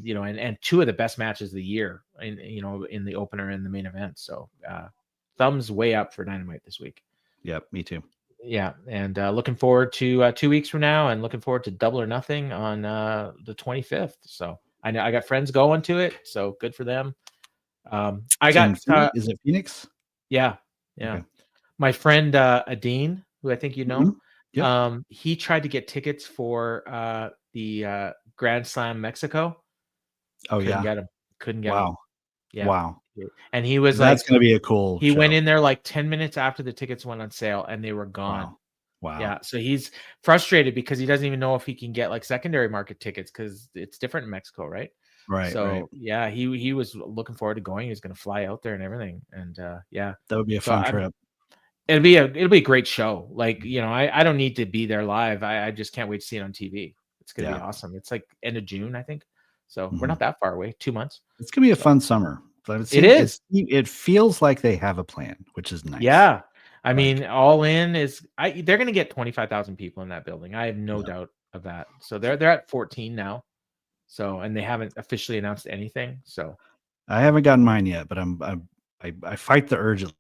you know, and 2 of the best matches of the year, in the opener and the main event. So, thumbs way up for Dynamite this week. Yep, me too. Yeah, and looking forward to 2 weeks from now, and looking forward to Double or Nothing on the 25th. So I know I got friends going to it, so good for them. Is it Phoenix? Yeah. Okay. My friend Adine, who I think you know, Yep. he tried to get tickets for the Grand Slam Mexico. Oh, Couldn't get him. Couldn't get him. Yeah. Wow. And he was that's going to be a cool He show. went in there like 10 minutes after the tickets went on sale, and they were gone. Wow. Yeah. So he's frustrated because he doesn't even know if he can get like secondary market tickets because it's different in Mexico, right? Right. So yeah, he was looking forward to going. He's going to fly out there and everything. And that would be a fun trip. It'll be a great show. Like, you know, I don't need to be there live. I just can't wait to see it on TV. It's going to be awesome. It's like end of June, I think. So we're not that far away. 2 months. It's going to be a fun summer. It is. It feels like they have a plan, which is nice. Yeah. I mean, All In they're going to get 25,000 people in that building. I have no doubt of that. So they're at 14 now. So, and they haven't officially announced anything. So I haven't gotten mine yet, but I fight the urge at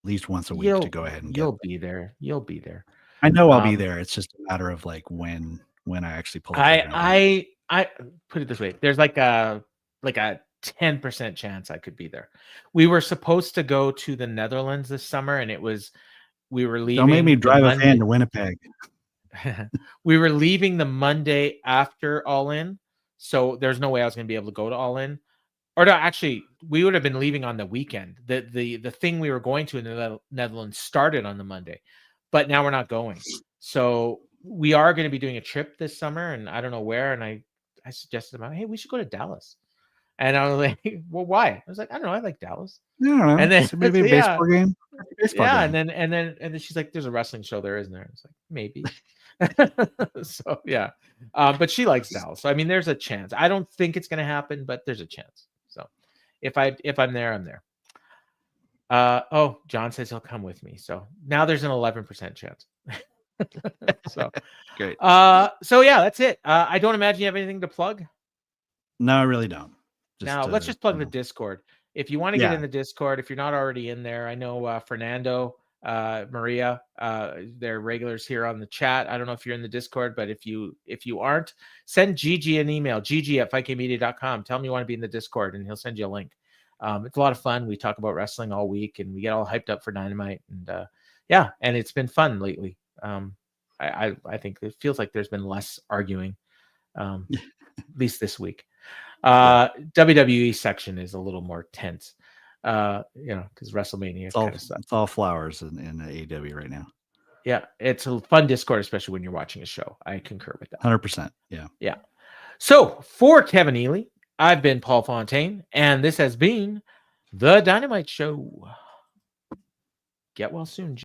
least once a week to go ahead and you'll be there. You'll be there. I know I'll be there. It's just a matter of like when I actually pull it. I put it this way. There's like a 10% chance I could be there. We were supposed to go to the Netherlands this summer, and we were leaving. Don't make me drive a fan to Winnipeg. We were leaving the Monday after All In, so there's no way I was going to be able to go to All In. Or no, actually, we would have been leaving on the weekend. The thing we were going to in the Netherlands started on the Monday, but now we're not going. So we are going to be doing a trip this summer, and I don't know where. And I suggested, hey, we should go to Dallas. And I was like, well, why? I was like, I don't know. I like Dallas. Yeah. And then maybe a baseball game. Baseball game. And then she's like, there's a wrestling show there, isn't there? It's like, maybe. So yeah. But she likes Dallas. So I mean, there's a chance. I don't think it's going to happen, but there's a chance. So if I'm there, I'm there. John says he'll come with me. So now there's an 11% chance. So great. So yeah, that's it. I don't imagine you have anything to plug. No, I really don't. Now let's just plug the Discord. If you want to get in the Discord, if you're not already in there, I know Fernando, Maria, they're regulars here on the chat. I don't know if you're in the Discord, but if you aren't, send Gigi an email, gigi@fikmedia.com. Tell him you want to be in the Discord, and he'll send you a link. It's a lot of fun. We talk about wrestling all week, and we get all hyped up for Dynamite, and and it's been fun lately. I think it feels like there's been less arguing, at least this week. WWE section is a little more tense, because WrestleMania it's all flowers in AEW right now. Yeah, it's a fun Discord, especially when you're watching a show. I concur with that. 100%. Yeah. So for Kevin Ely, I've been Paul Fontaine, and this has been the Dynamite Show. Get well soon.